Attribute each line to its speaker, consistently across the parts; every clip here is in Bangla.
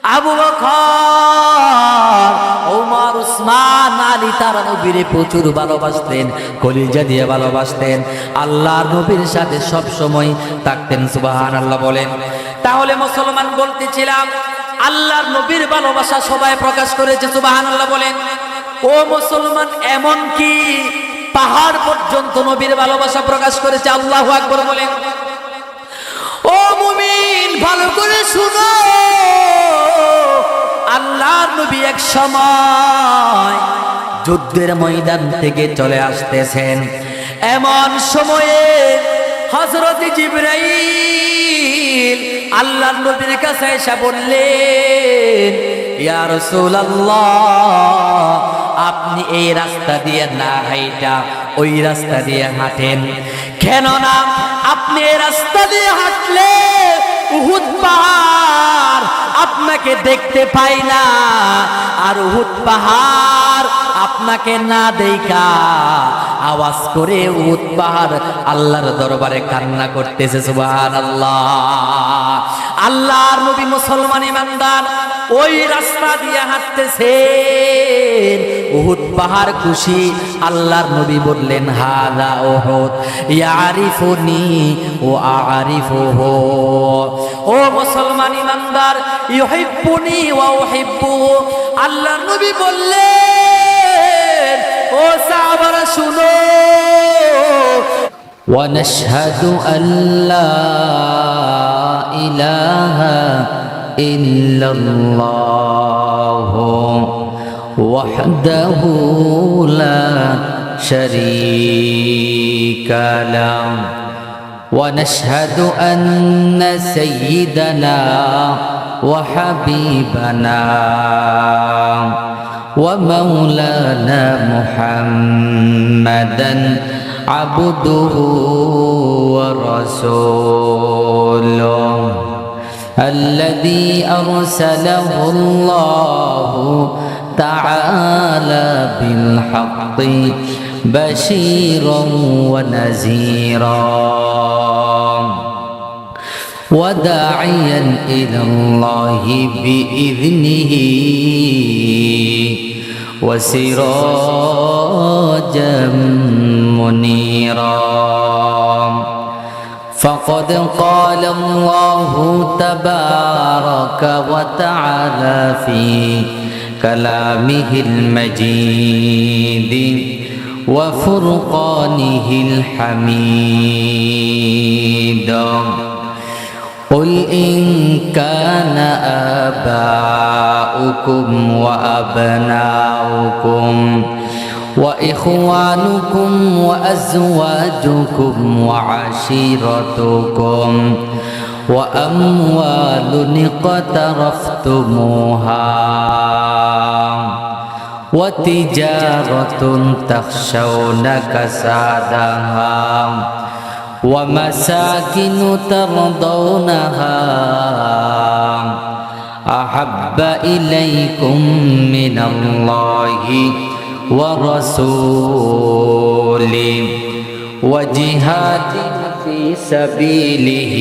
Speaker 1: আবু বকর, ওমর, উসমান, আলী তারা নবীরে প্রচুর ভালোবাসতেন, কলিজা দিয়ে ভালোবাসতেন, আল্লাহর নবীর সাথে সব সময় থাকতেন। সুবহানাল্লাহ বলেন। তাহলে মুসলমান বলতেছিলাম, আল্লাহর নবীর ভালোবাসা সবাই প্রকাশ করেছে। সুবহানাল্লাহ বলেন। ও মুসলমান, এমন কি পাহাড় পর্যন্ত নবীর ভালোবাসা প্রকাশ করেছে। আল্লাহু আকবার বলেন। ও মুমিন, ভালো করে শুনো, আল্লাহর নবী এক সময় যুদ্ধের ময়দান থেকে চলে আসতেছেন। এমন সময়ে হযরত জিবরাইল আল্লাহর নবীর কাছে এসে বললেন, ইয়া রাসূলুল্লাহ, আপনি এই রাস্তা দিয়ে না হাইটা ওই রাস্তা দিয়ে হাঁটেন। কেননা আপনি এই রাস্তা দিয়ে হাঁটলে উহুদ পাহাড় আপনাকে দেখতে পাই না, আর উহুদ পাহাড় আপনাকে না দেখা আওয়াজ করে উহুদ পাহাড় আল্লাহর দরবারে কান্না করতেছে। সুবহানাল্লাহ। আল্লাহর নবী মুসলমান ইমানদার ওই রাস্তা দিয়ে হাঁটতেছেন, উহুদ পাহাড় খুশি। আল্লাহর নবী বললেন, হাদা উহুদ ইয়ারিফুনি ওয়া আরিফুহু। ও মুসলমান ইমানদার, ইউহিব্বুনি ওয়া উহিব্বুহু। আল্লাহর নবী বললেন, ও সাহাবারা শুনো, ওয়া নাশহাদু আল্লা ইলাহা ইল্লাল্লাহু ওয়াহদাহু লা শারীকা লাহু ওয়া নাশহাদু আন্না সাইয়্যিদানা ওয়া হাবিবানা ওয়া মাওলানা মুহাম্মাদান আবদুহু ওয়া রাসূলুহু الذي أرسله الله تعالى بالحق بشيرا ونذيرا وداعيا إلى الله بإذنه وسراجا منيرا فقد قال الله تبارك وتعالى في كلامه المجيد وفرقانه الحميد قل إن كان آباؤكم وأبناؤكم وإخوانكم وأزواجكم وعشيرتكم وأموال اقترفتموها وتجارة تخشون كسادها ومساكن ترضونها أحب إليكم من الله ورسوله وجهاد في سبيله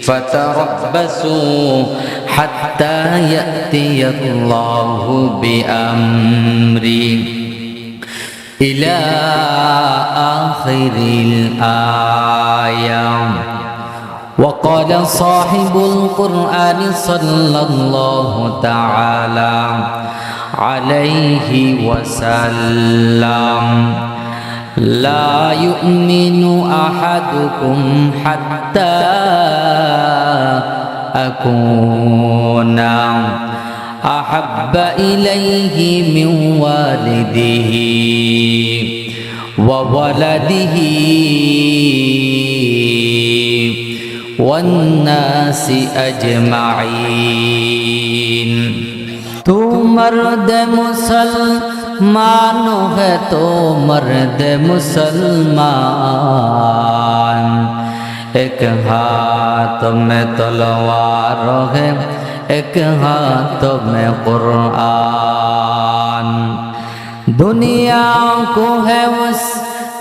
Speaker 1: فتربصوا حتى يأتي الله بأمره إلى آخر الآية. وقال صاحب القرآن صلى الله تعالى عليه وسلم لا يؤمن أحدكم حتى أكون أحب إليه من والده وولده والناس أجمعين. تو مرد مسلمان ہے تو مرد مسلمان ایک ہاتھ میں تلوار ہے ایک ہاتھ میں قرآن دنیا کو ہے اس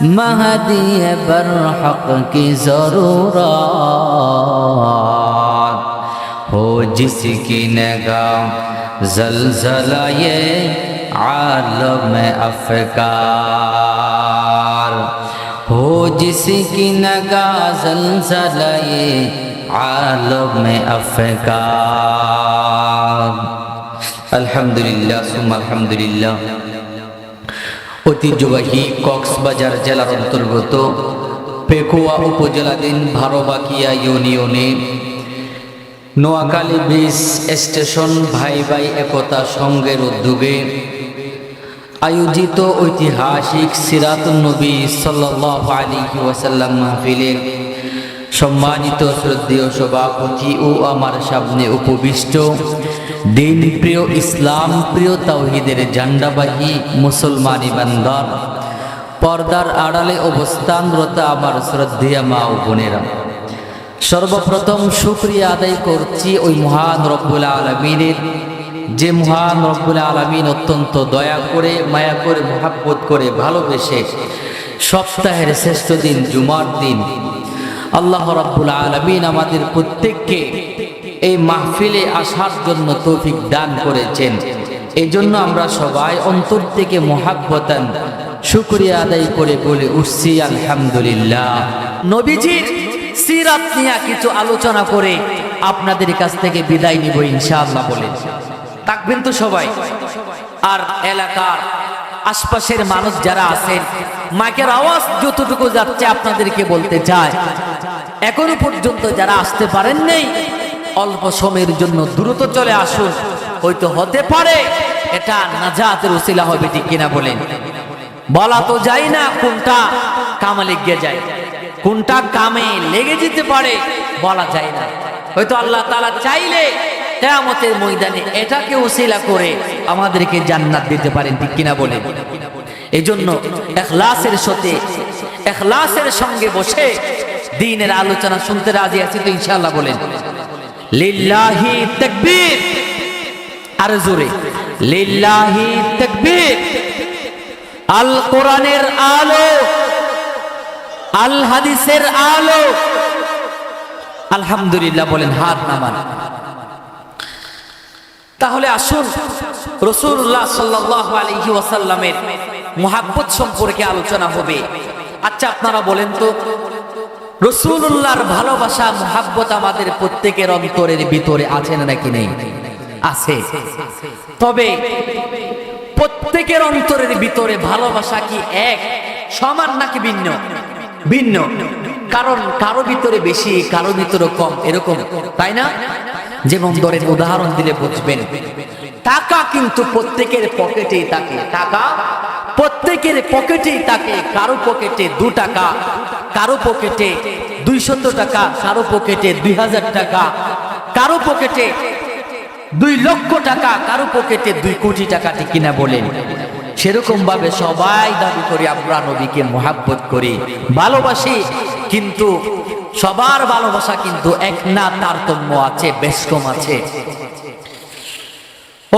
Speaker 1: مہدی برحق کی ضرورت हो जिसकी निगाह जलजला ये आलम अफकार, हो जिसकी निगाह जलजला ये आलम अफकार। আলহামদুলিল্লাহ সুম্মা আলহামদুলিল্লাহ। ঐতিহ্যবাহী কক্সবাজার জেলার অন্তর্গত পেকুয়া উপজেলাধীন ভারবাকিয়া ইউনিয়নে নোয়াখালী ব্রিজ স্টেশন ভাই ভাই একতা সংঘের উদ্যোগে আয়োজিত ঐতিহাসিক সিরাতুন নবী সাল্লাল্লাহু আলাইহি ওয়াসাল্লাম মাহফিলের সম্মানিত শ্রদ্ধেয় সভাপতি ও আমার সামনে উপবিষ্ট দিন প্রিয় ইসলাম প্রিয় তাওহীদের ঝান্ডাবাহী মুসলমান ইমানদার, পর্দার আড়ালে অবস্থানরত আমার শ্রদ্ধেয় মা ও বোনেরা, সর্বপ্রথম শুকরিয়া আদায় করছি ওই মহান রব্বুল আলামিনের, যে মহান রব্বুল আলামিন অত্যন্ত দয়া করে মায়া করে মহব্বত করে ভালোবেসে সপ্তাহের শ্রেষ্ঠ দিন জুমার দিন আল্লাহ রাব্বুল আলামিন আমাদের প্রত্যেককে এই মাহফিলে আসার জন্য তৌফিক দান করেছেন। এই জন্য আমরা সবাই অন্তর থেকে মহাব্বতান শুকরিয়া আদায় করে বলে উঠছি আলহামদুলিল্লাহ। নবীজির সিরাত নিয়ে কিছু আলোচনা করে আপনাদের কাছ থেকে বিদায় নিব ইনশাআল্লাহ। বলে থাকবেন তো সবাই? আর এলাকার আশপাশের মানুষ যারা আছেন, মাইকের আওয়াজ যতটুকু যাচ্ছে আপনাদেরকে বলতে চাই, এখনো পর্যন্ত যারা আসতে পারেন নাই অল্প সময়ের জন্য দ্রুত চলে আসুন। হয়তো হতে পারে এটা নাজাতের উসিলা হবে, ঠিক কিনা বলেন? বলা তো যায় না কোনটা কামে লেগে যায়, কোনটা কামে লেগে যেতে পারে বলা যায় না। হয়তো আল্লাহ তাআলা চাইলে কিয়ামতের ময়দানে এটাকে উসিলা করে আমাদেরকে জান্নাত দিতে পারেন, ঠিক কিনা বলেন? এই জন্য ইখলাসের সঙ্গে বসে দ্বীনের আলোচনা শুনতে রাজি আছি তো ইনশাআল্লাহ। বলেন লিল্লাহি তাকবীর, আর জোরে লিল্লাহি তাকবীর। আল কোরআনের আলো, আল হাদিসের আলো, আলহামদুলিল্লাহ বলেন। হাত নামান। তাহলে আসুন রাসূলুল্লাহ সাল্লাল্লাহু আলাইহি ওয়াসাল্লামের মুহাব্বত সম্পর্কে আলোচনা হবে। আচ্ছা আপনারা বলেন তো, রাসূলুল্লাহর ভালোবাসা মুহাব্বত আমাদের প্রত্যেকের অন্তরের ভিতরে আছে নাকি নেই? আছে। তবে প্রত্যেকের অন্তরের ভিতরে ভালোবাসা কি এক, সমান নাকি ভিন্ন? ভিন্ন। কারণ কারো ভিতরে বেশি, কারো ভিতরে কম, এরকম, তাই না? যেমন ধরেন উদাহরণ দিলে বুঝবেন, টাকা কিন্তু প্রত্যেকের পকেটেই থাকে, টাকা প্রত্যেকের পকেটেই থাকে। কারো পকেটে 2 টাকা, কারো পকেটে 200 টাকা, কারো পকেটে 2000 টাকা, কারো পকেটে 2 লক্ষ টাকা, কারো পকেটে 2 কোটি টাকা, ঠিক কিনা বলেন? সেরকম ভাবে সবাই দাবি করি আমরা নবীকে মুহাব্বত করি, ভালোবাসি, কিন্তু সবার ভালোবাসা কিন্তু এক না, তারতম্য আছে, বেশ কম আছে।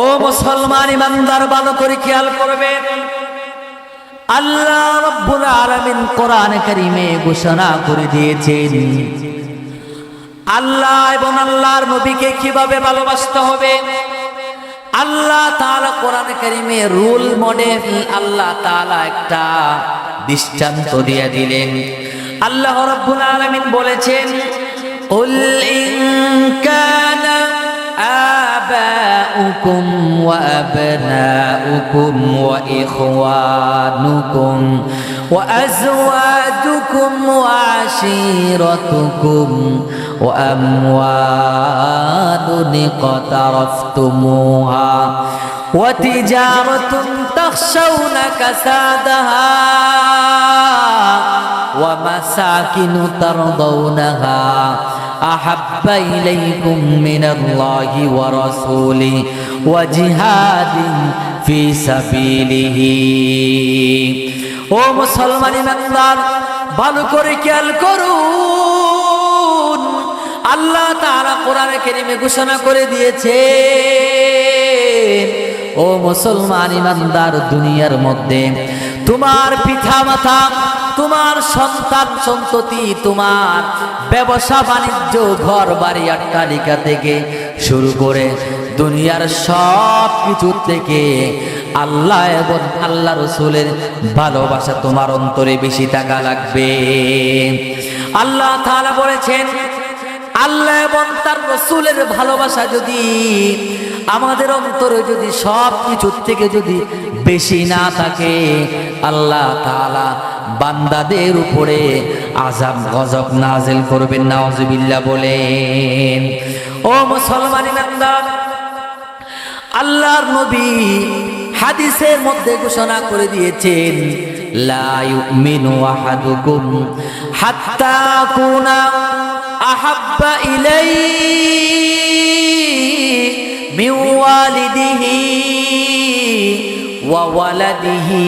Speaker 1: ও মুসলমান ইমানদার, ভালো করে খেয়াল করবেন, আল্লাহ রাব্বুল আলামিন কোরআন কারীমে ঘোষণা করে দিয়েছেন আল্লাহ এবং আল্লাহর নবীকে কিভাবে ভালোবাসতে হবে। আল্লাহ তাআলা কোরআন কারীমে রুল মডেল আল্লাহ তাআলা একটা দৃষ্টান্ত দিয়ে দিলেন। আল্লাহ রাব্বুল আলামিন বলেছেন, কুল ইন কানা آباؤكم وأبناؤكم وإخوانكم وأزواجكم وعشيرتكم وأموال اقترفتموها وتجارة تخشون كسادها ومساكن ترضونها أحب إليكم من الله ورسوله وجهاد في سبيله। ও মুসলমান ইমানদার, ভালো করে খেয়াল করুন, আল্লাহ তাআলা কোরআনে কারীমে ঘোষণা করে দিয়েছে, ও মুসলমান ইমানদার, দুনিয়ার মধ্যে তোমার পিতা মাতা তোমার সন্তান সন্ততি, তোমার ব্যবসা বাণিজ্য, ঘর বাড়ি অট্টালিকা থেকে শুরু করে দুনিয়ার সব কিছু থেকে আল্লাহ এবং আল্লাহ রসুলের ভালোবাসা তোমার অন্তরে বেশি থাকা লাগবে। আল্লাহ তাআলা বলেছেন, আল্লাহ এবং তার রসুলের ভালোবাসা যদি আমাদের অন্তরে যদি সব কিছুর থেকে যদি বেশি না থাকে, আল্লাহ তাআলা বান্দাদের উপরে আযাব গজব নাযিল করবেন, নাউযুবিল্লাহ বলেন। ও মুসলমান ইমানদার, আল্লাহর নবী হাদিসের মধ্যে ঘোষণা করে দিয়েছেন, লা ইউমিনু আহাদুকুম হাত্তা কুনা আহাব্বা ইলাইহি মিন ওয়ালিদিহি ওয়া ওয়ালাদিহি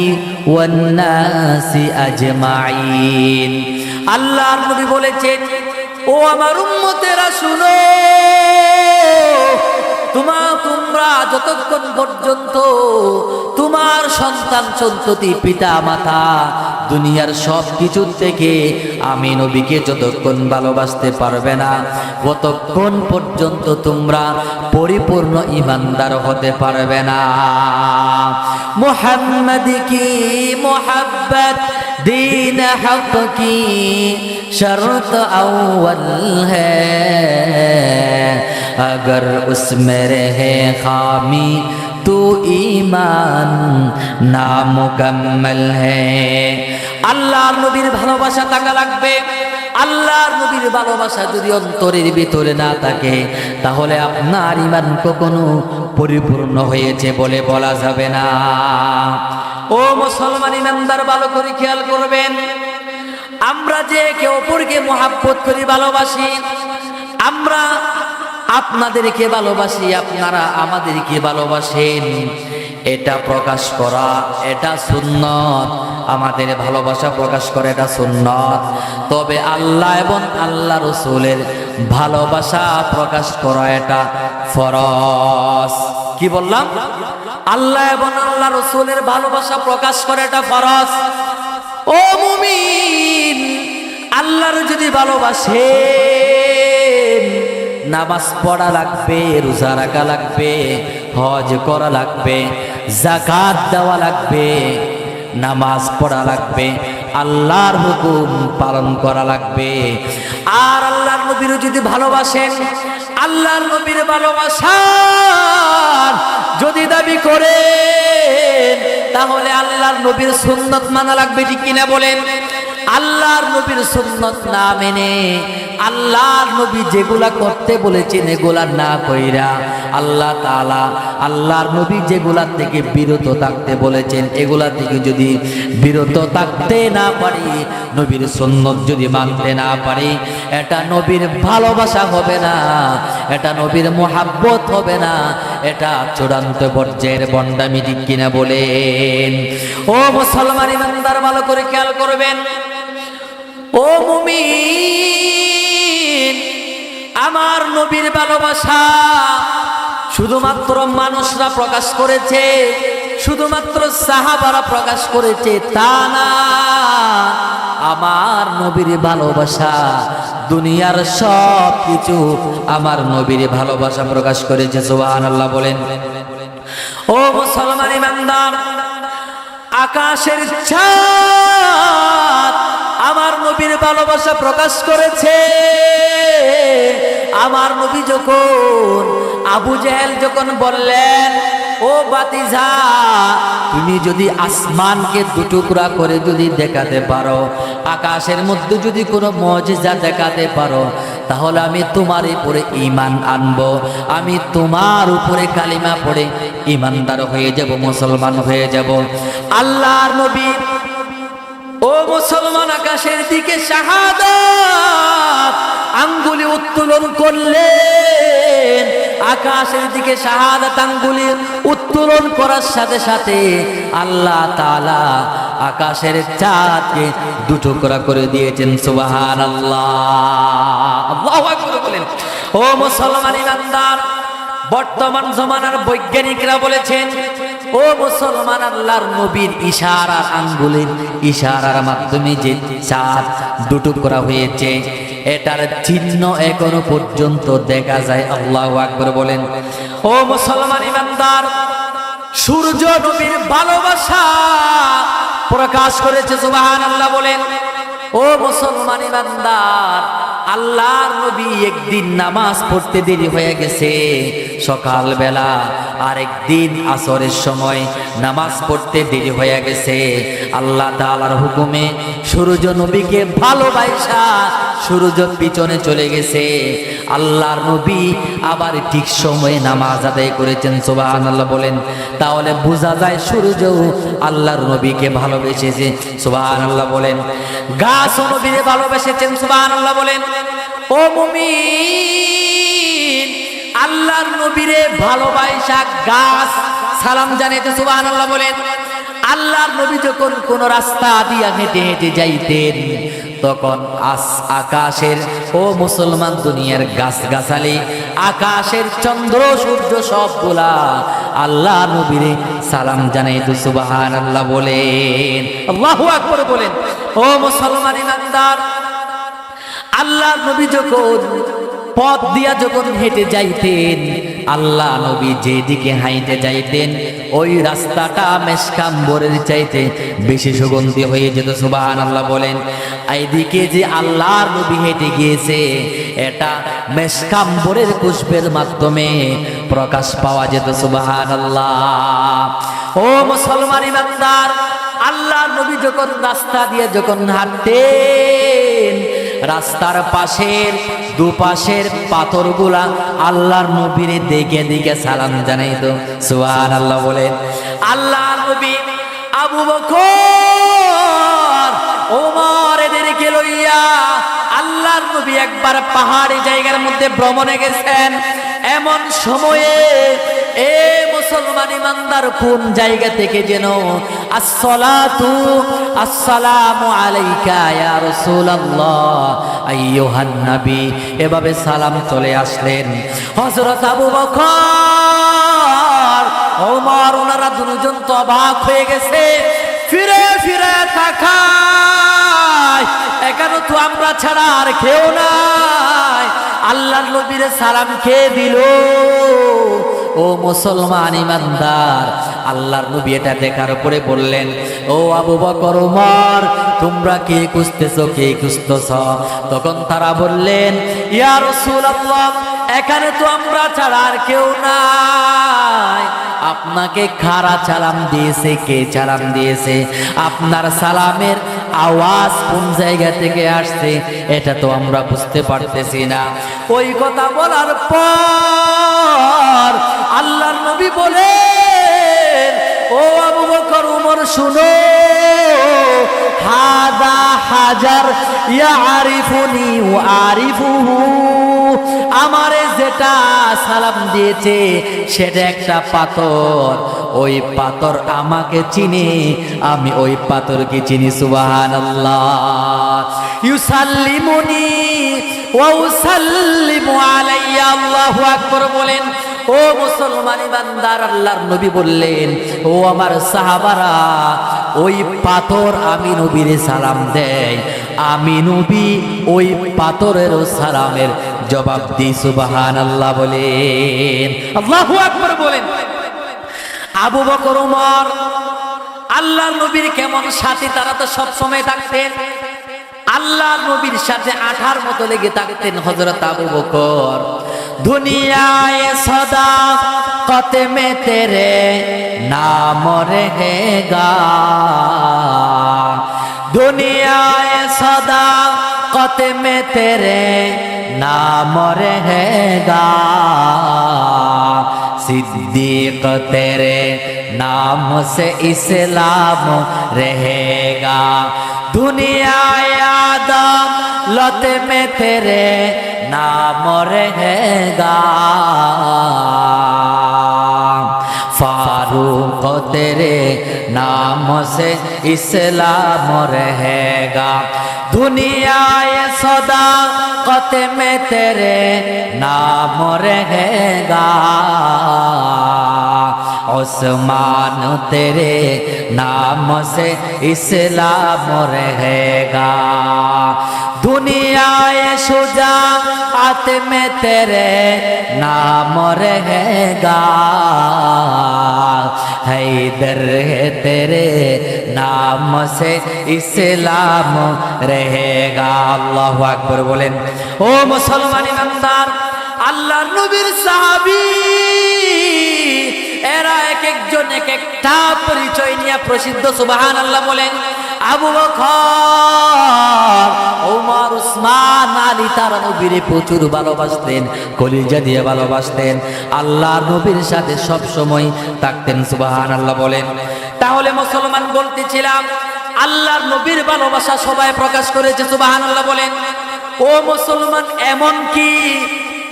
Speaker 1: ওয়ান নাসি আজমাইন। আল্লাহর নবী বলেছেন, ও আমার উম্মতেরা শুনো, তোমরা যতক্ষণ পর্যন্ত তোমার সন্তান সন্ততি পিতা মাতা দুনিয়ার সব কিছুর থেকে আমি নবীকে যতক্ষণ ভালোবাসতে পারবে না, ততক্ষণ পর্যন্ত তোমরা পরিপূর্ণ ঈমানদার হতে পারবে না। মুহাম্মদ কি মুহাব্বত दीन हक की शर्त अव्वल है, अगर उसमें रहे खामी तो ईमान नामुकम्मल है। আল্লাহর নবীর ভালোবাসা থাকা লাগবে। আল্লাহর নবীর ভালোবাসা যদি অন্তরের ভিতরে না থাকে, তাহলে আপনার ঈমান কখনো পরিপূর্ণ হয়েছে বলে বলা যাবে না। ও মুসলমান ইমানদার, ভালো করে খেয়াল করবেন, আমরা যে একে অপরকে মহাব্বত করি, ভালোবাসি, আমরা আপনাদেরকে ভালোবাসি, আপনারা আমাদেরকে ভালোবাসেন, এটা প্রকাশ করা এটা সুন্নত। আমাদের ভালোবাসা প্রকাশ করে এটা সুন্নত। তবে আল্লাহ এবং আল্লাহ রসুলের ভালোবাসা প্রকাশ করা এটা ফরজ। কি বললাম? আল্লাহ এবং আল্লাহ রসুলের ভালোবাসা প্রকাশ করে এটা ফরজ। ও মুমিন, আল্লাহর যদি ভালোবাসেন, নামাজ পড়া লাগবে, রোজা রাখা লাগবে, হজ করা লাগবে, যাকাত দেওয়া লাগবে, নামাজ পড়া লাগবে, আল্লাহর হুকুম পালন করা লাগবে। আর আল্লাহর নবীর যদি ভালোবাসেন, আল্লাহর নবীর ভালোবাসার যদি দাবি করেন, তাহলে আল্লাহর নবীর সুন্নত মানা লাগবে, ঠিক কিনা বলেন? আল্লাহর নবীর সুন্নত না মেনে আল্লাহর নবী যেগুলা করতে বলেছেন এগুলা না কইরা, আল্লাহ তাআলা আল্লাহর নবী যেগুলা থেকে বিরত থাকতে বলেছেন এগুলা থেকে যদি বিরত থাকতে না পারি, নবীর সুন্নত যদি মানতে না পারি, এটা নবীর ভালোবাসা হবে না, এটা নবীর মুহাব্বত হবে না, এটা চূড়ান্ত পর্যায়ের ভণ্ডামি, ঠিক কিনা বলেন? ও মুসলমান ইমানদার, ভালো করে খেয়াল করবেন। ও মুমিন, আমার নবীর ভালোবাসা শুধুমাত্র মানুষরা প্রকাশ করেছে, শুধুমাত্র সাহাবারা প্রকাশ করেছে তা না। আমার নবীর ভালোবাসা দুনিয়ার সব কিছু আমার নবীর ভালোবাসা প্রকাশ করেছে। সুবহানাল্লাহ বলেন। ও মুসলমান ইমানদার, আকাশের চাঁদ আমার নবীর ভালোবাসা প্রকাশ করেছে। আমার নবী যখন আবু জেহেল যখন বললেন, ও বাতিজা, তুমি যদি আসমানকে দুটুকরা করে যদি দেখাতে পারো, আকাশের মধ্যে যদি কোনো মুজিজা দেখাতে পারো, তাহলে আমি তোমার উপরে ঈমান আনবো, আমি তোমার উপরে কালিমা পড়ে ঈমানদার হয়ে যাব, মুসলমান হয়ে যাব। আল্লাহর নবী, ও মুসলমান, আকাশের দিকে শাহাদাত আঙ্গুলি উত্তোলন করলেন। আকাশের দিকে শাহাদাত আঙ্গুলি উত্তোলন করার সাথে সাথে আল্লাহ তাআলা আকাশের চাঁদকে দুটুকরা করে দিয়েছেন। সুবহানাল্লাহ, আল্লাহু আকবার বলেন। ও মুসলমান ইমানদার, বর্তমান জমানার বৈজ্ঞানিকরা বলেছেন ও মুসলমান, আল্লাহর নবীর ইশারার আঙ্গুলের ইশারার মাধ্যমে যে চাঁদ দুটো করা হয়েছে, এটার চিহ্ন এখনো পর্যন্ত দেখা যায়। আল্লাহু আকবার বলেন। ও মুসলমান ইমানদার, সূর্য নবীর ভালোবাসা প্রকাশ করেছে, সুবহানাল্লাহ বলেন। ও মুসলমান ইমানদার, আল্লাহর নবী একদিন নামাজ পড়তে দেরি হয়ে গেছে সকালবেলা, আর একদিন আসরের সময় নামাজ পড়তে দেরি হয়ে গেছে। আল্লাহ তাআলার হুকুমে সূর্য নবীকে ভালোবাসা সূর্য পিছনে চলে গেছে। আল্লাহর নবী আবার ঠিক সময়ে নামাজ আদায় করেছেন, সুবহানাল্লাহ বলেন। তাহলে বোঝা যায় সূর্য আল্লাহর নবীকে ভালোবেসেছে, সুবহানাল্লাহ বলেন। গাছ নবীকে ভালোবেসেছেন, সুবহানাল্লাহ বলেন। ও মুমিন, আল্লাহর নবীরে ভালোবাসা গাছ সালাম জানাইতে, সুবহানাল্লাহ বলেন। আল্লাহর নবী যখন কোন রাস্তা দিয়া হেঁটে হেঁটে যাইতেন, তখন আকাশের, ও মুসলমান, দুনিয়ার গাছগাছালি, আকাশের চন্দ্র সূর্য সবগুলা আল্লাহ নবীরে সালাম জানাইতো, সুবহানাল্লাহ বলেন। আল্লাহু আকবার বলেন। ও মুসলমান ইমানদার, আল্লাহর নবী যখন পথ দিয়া যখন হেঁটে যাইতেন, আল্লাহ নবী যেদিকে হাইটে যাইতেন ওই রাস্তাটা মেশকাম্বরের চাইতে বেশি সুগন্ধি হয়ে যেত, সুবহানাল্লাহ বলেন। এইদিকে যে আল্লাহর নবী হেঁটে গিয়েছে, এটা মেশকাম্বরের পুষ্পের মাধ্যমে প্রকাশ পাওয়া যেত, সুবহানাল্লাহ। ও মুসলমান ইমানদার, আল্লাহর নবী যখন রাস্তা দিয়ে যখন হাঁটতেন, রাস্তার পাশের দুপাশের পাথরগুলা আল্লাহর নবীর দেখে দেখে সালাম জানাইতো, সুবহানাল্লাহ বলেন। আল্লাহর নবী আবু বকর, ওমর এদেরকে লইয়া আল্লাহর নবী একবার পাহাড়ি জায়গার মধ্যে ভ্রমণে গেছেন। এমন সময়ে এ মুসলমান ইমানদার কোন জায়গা থেকে যেন আসসালাতু আসসালামু আলাইকা ইয়া রাসূলুল্লাহ আইয়ুহান নবী এভাবে সালাম চলে আসলেন। হযরত আবু বকর, ওমর, ওনারা দুজন তো অবাক হয়ে গেছে। ফিরে ফিরে তাকায়, এখানে তো আমরা ছাড়া আর কেউ নাই। আল্লাহর নবীর সালাম খেয়ে দিল। ও মুসলমান ইমানদার, আল্লাহর নবী এটা দেখার পরে বললেন, ও আবু বকর, ওমর, তোমরা কে খুঁজতেছো, কে খুঁজতেছ? তখন তারা বললেন, ইয়া রাসূলুল্লাহ, এখানে তো আমরা ছাড়া আর কেউ নাই। আপনাকে কারা সালাম দিয়েছে, কে সালাম দিয়েছে? আপনার সালামের আওয়াজ কোন জায়গা থেকে আসছে এটা তো আমরা বুঝতে পারতেছি না। ওই কথা বলার পর আল্লাহর নবী বলেন, ও আবু বকর, ওমর, শুনো, হাদা হাজার ইয়ারিফুনি ওয়া আরিফুহু, আমারে যেটা সালাম দিয়েছে সেটা একটা পাথর। ওই পাথর আমাকে চিনে, আমি ওই পাথরকে চিনি, সুবহানাল্লাহ। ইউসাল্লিমুনি ওয়া উসাল্লিমু আলাইয়া, আল্লাহু আকবার বলেন। ও মুসলমান ইমানদার, আল্লাহর নবী বললেন, ও আমার সাহাবারা, ওই পাথর আমি নবীরে সালাম দেয়, আমি নবী ওই পাথরের সালামের জবাব দিই, সুবহানাল্লাহ বলেন। আল্লাহু আকবার বলেন। আবু বকর, ওমর আল্লাহর নবীর কেমন সাথী, তারা তো সব সময় থাকতেন আল্লাহর নবীর সাথে আঠার মতো লেগে থাকতেন। হযরত আবু বকর, দুনিয়ায় সদা কতে মে তেরে নাম रहेगा, দুনিয়ায় সদা কতে মে তেরে नाम रहेगा, सिद्दीक तेरे नाम से इस्लाम रहेगा, दुनिया आदम लते में तेरे नाम रहेगा, फारूक तेरे नाम से इस्लाम रहेगा, दुनिया सदा कते में तेरे नाम रहेगा, उस्मान तेरे नाम से इस्लाम रहेगा दुनियाए शुजाअत में तेरे नाम रहेगा हैदर है तेरे नाम से इस्लाम रहेगा अल्लाहु আকবার বলেন ও মুসলমান ইমানদার আল্লাহর নবীর সাহাবী এরা এক একজন এক একটা পরিচয় নিয়ে প্রসিদ্ধ সুবহানাল্লাহ বলেন আবু বকর ওমর উসমান আলী তারা নবীরে প্রচুর ভালোবাসতেন কলিজা দিয়ে ভালোবাসতেন আল্লাহর নবীর সাথে সব সময় থাকতেন সুবহানাল্লাহ বলেন তাহলে মুসলমান বলতেছিলাম আল্লাহর নবীর ভালোবাসা সবাই প্রকাশ করেছে সুবহানাল্লাহ বলেন ও মুসলমান এমন কি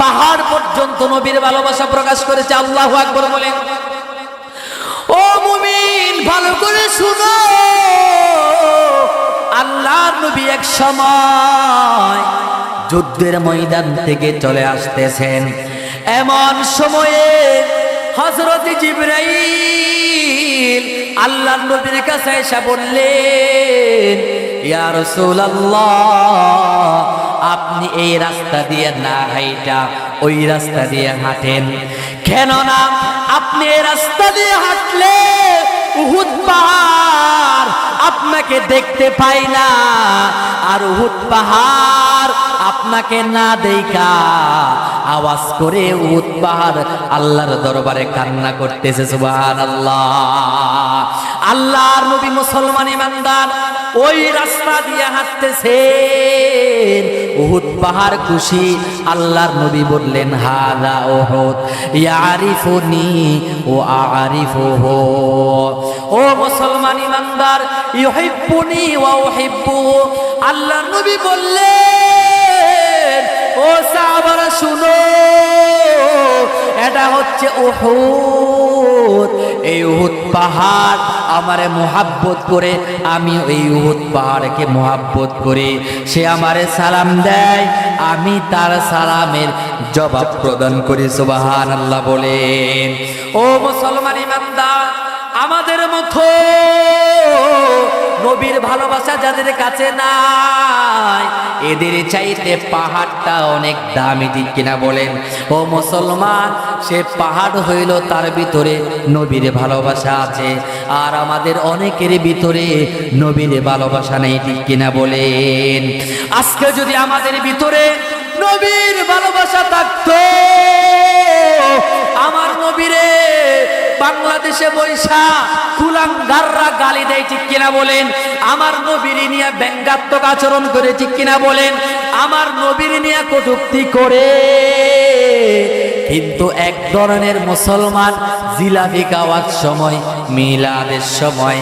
Speaker 1: পাহাড় পর্যন্ত নবীর ভালোবাসা প্রকাশ করেছে আল্লাহু আকবার বলেন ও মুমিন ভালো করে শুনো আল্লাহর নবী এক সময় যুদ্ধের ময়দান থেকে চলে আসতেছেন এমন সময়ে হযরত জিবরাইল আল্লাহর নবীর কাছে এসে বললেন ইয়া রাসূলুল্লাহ আপনি এই রাস্তা দিয়ে না হাইটা ওই রাস্তা দিয়ে হাঁটেন কেন না আপনি এই রাস্তা দিয়ে হাঁটলে উহুদ পাহাড় আপনাকে দেখতে পাই না আর উহুদ পাহাড় আপনাকে না দেখা আওয়াজ করে উহুদ পাহাড় আল্লাহর দরবারে কান্না করতেছে সুবহানাল্লাহ আল্লাহর নবী মুসলমান ইমানদার ওই রাস্তা দিয়ে হাঁটতেছেন উহুদ পাহাড় খুশি আল্লাহর নবী বললেন হাদা উহুদ ইয়ারিফুনি ও আরিফুহু ও মুসলমান ইমানদার ইউহিব্বুনি ওয়া উহিব্বুহু আল্লাহর নবী বললেন ও সাহাবারা শুনো এটা হচ্ছে উহুদ এই উহুদ পাহাড় আমারে মোহাব্বত করে আমি এই উহুদ পাহাড়কে মোহাব্বত করি সে আমারে সালাম দেয় আমি তার সালামের জবাব প্রদান করি সুবহানাল্লাহ বলেন ও মুসলমান ইমানদার আমাদের মতো নবীর ভালোবাসা যাদের কাছে নাই এদের চাইতে পাহাড়টা অনেক দামি ঠিক কিনা বলেন ও মুসলমান সে পাহাড় হইল তার ভিতরে নবীর ভালোবাসা আছে আর আমাদের অনেকের ভিতরে নবীর ভালোবাসা নেই ঠিক কিনা বলেন আজকে যদি আমাদের ভিতরে নবীর ভালোবাসা থাকতো আমার নবীরে বাংলাদেশে বৈশা কুলাঙ্গাররা গালি দেয় ঠিক কিনা বলেন আমার নবীর নিয়ে ব্যঙ্গাত্মক আচরণ করে ঠিক কিনা বলেন আমার নবীর নিয়ে কটূক্তি করে কিন্তু এক ধরনের মুসলমান জিলাপি খাওয়ার সময় মিলাদের সময়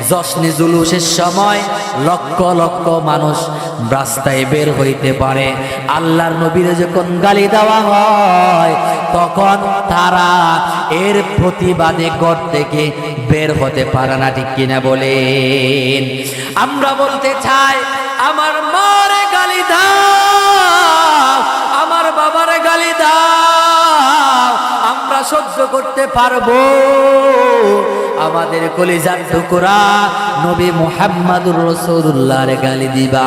Speaker 1: জশ্নে জুলুসের সময় লক্ষ লক্ষ মানুষ রাস্তায় বের হইতে পারে আল্লাহর নবীর যখন গালি দেওয়া হয় তখন তারা এর প্রতিবাদে ঘর থেকে বের হতে পারে না ঠিক কিনা বলেন আমরা বলতে চাই আমার মারে গালি দাও আমার বাবারে গালি দাও আমরা সহ্য করতে পারবো আমাদের কলিজার টুকরা নবী মুহাম্মদুর রাসূলুল্লাহর গালি দিবা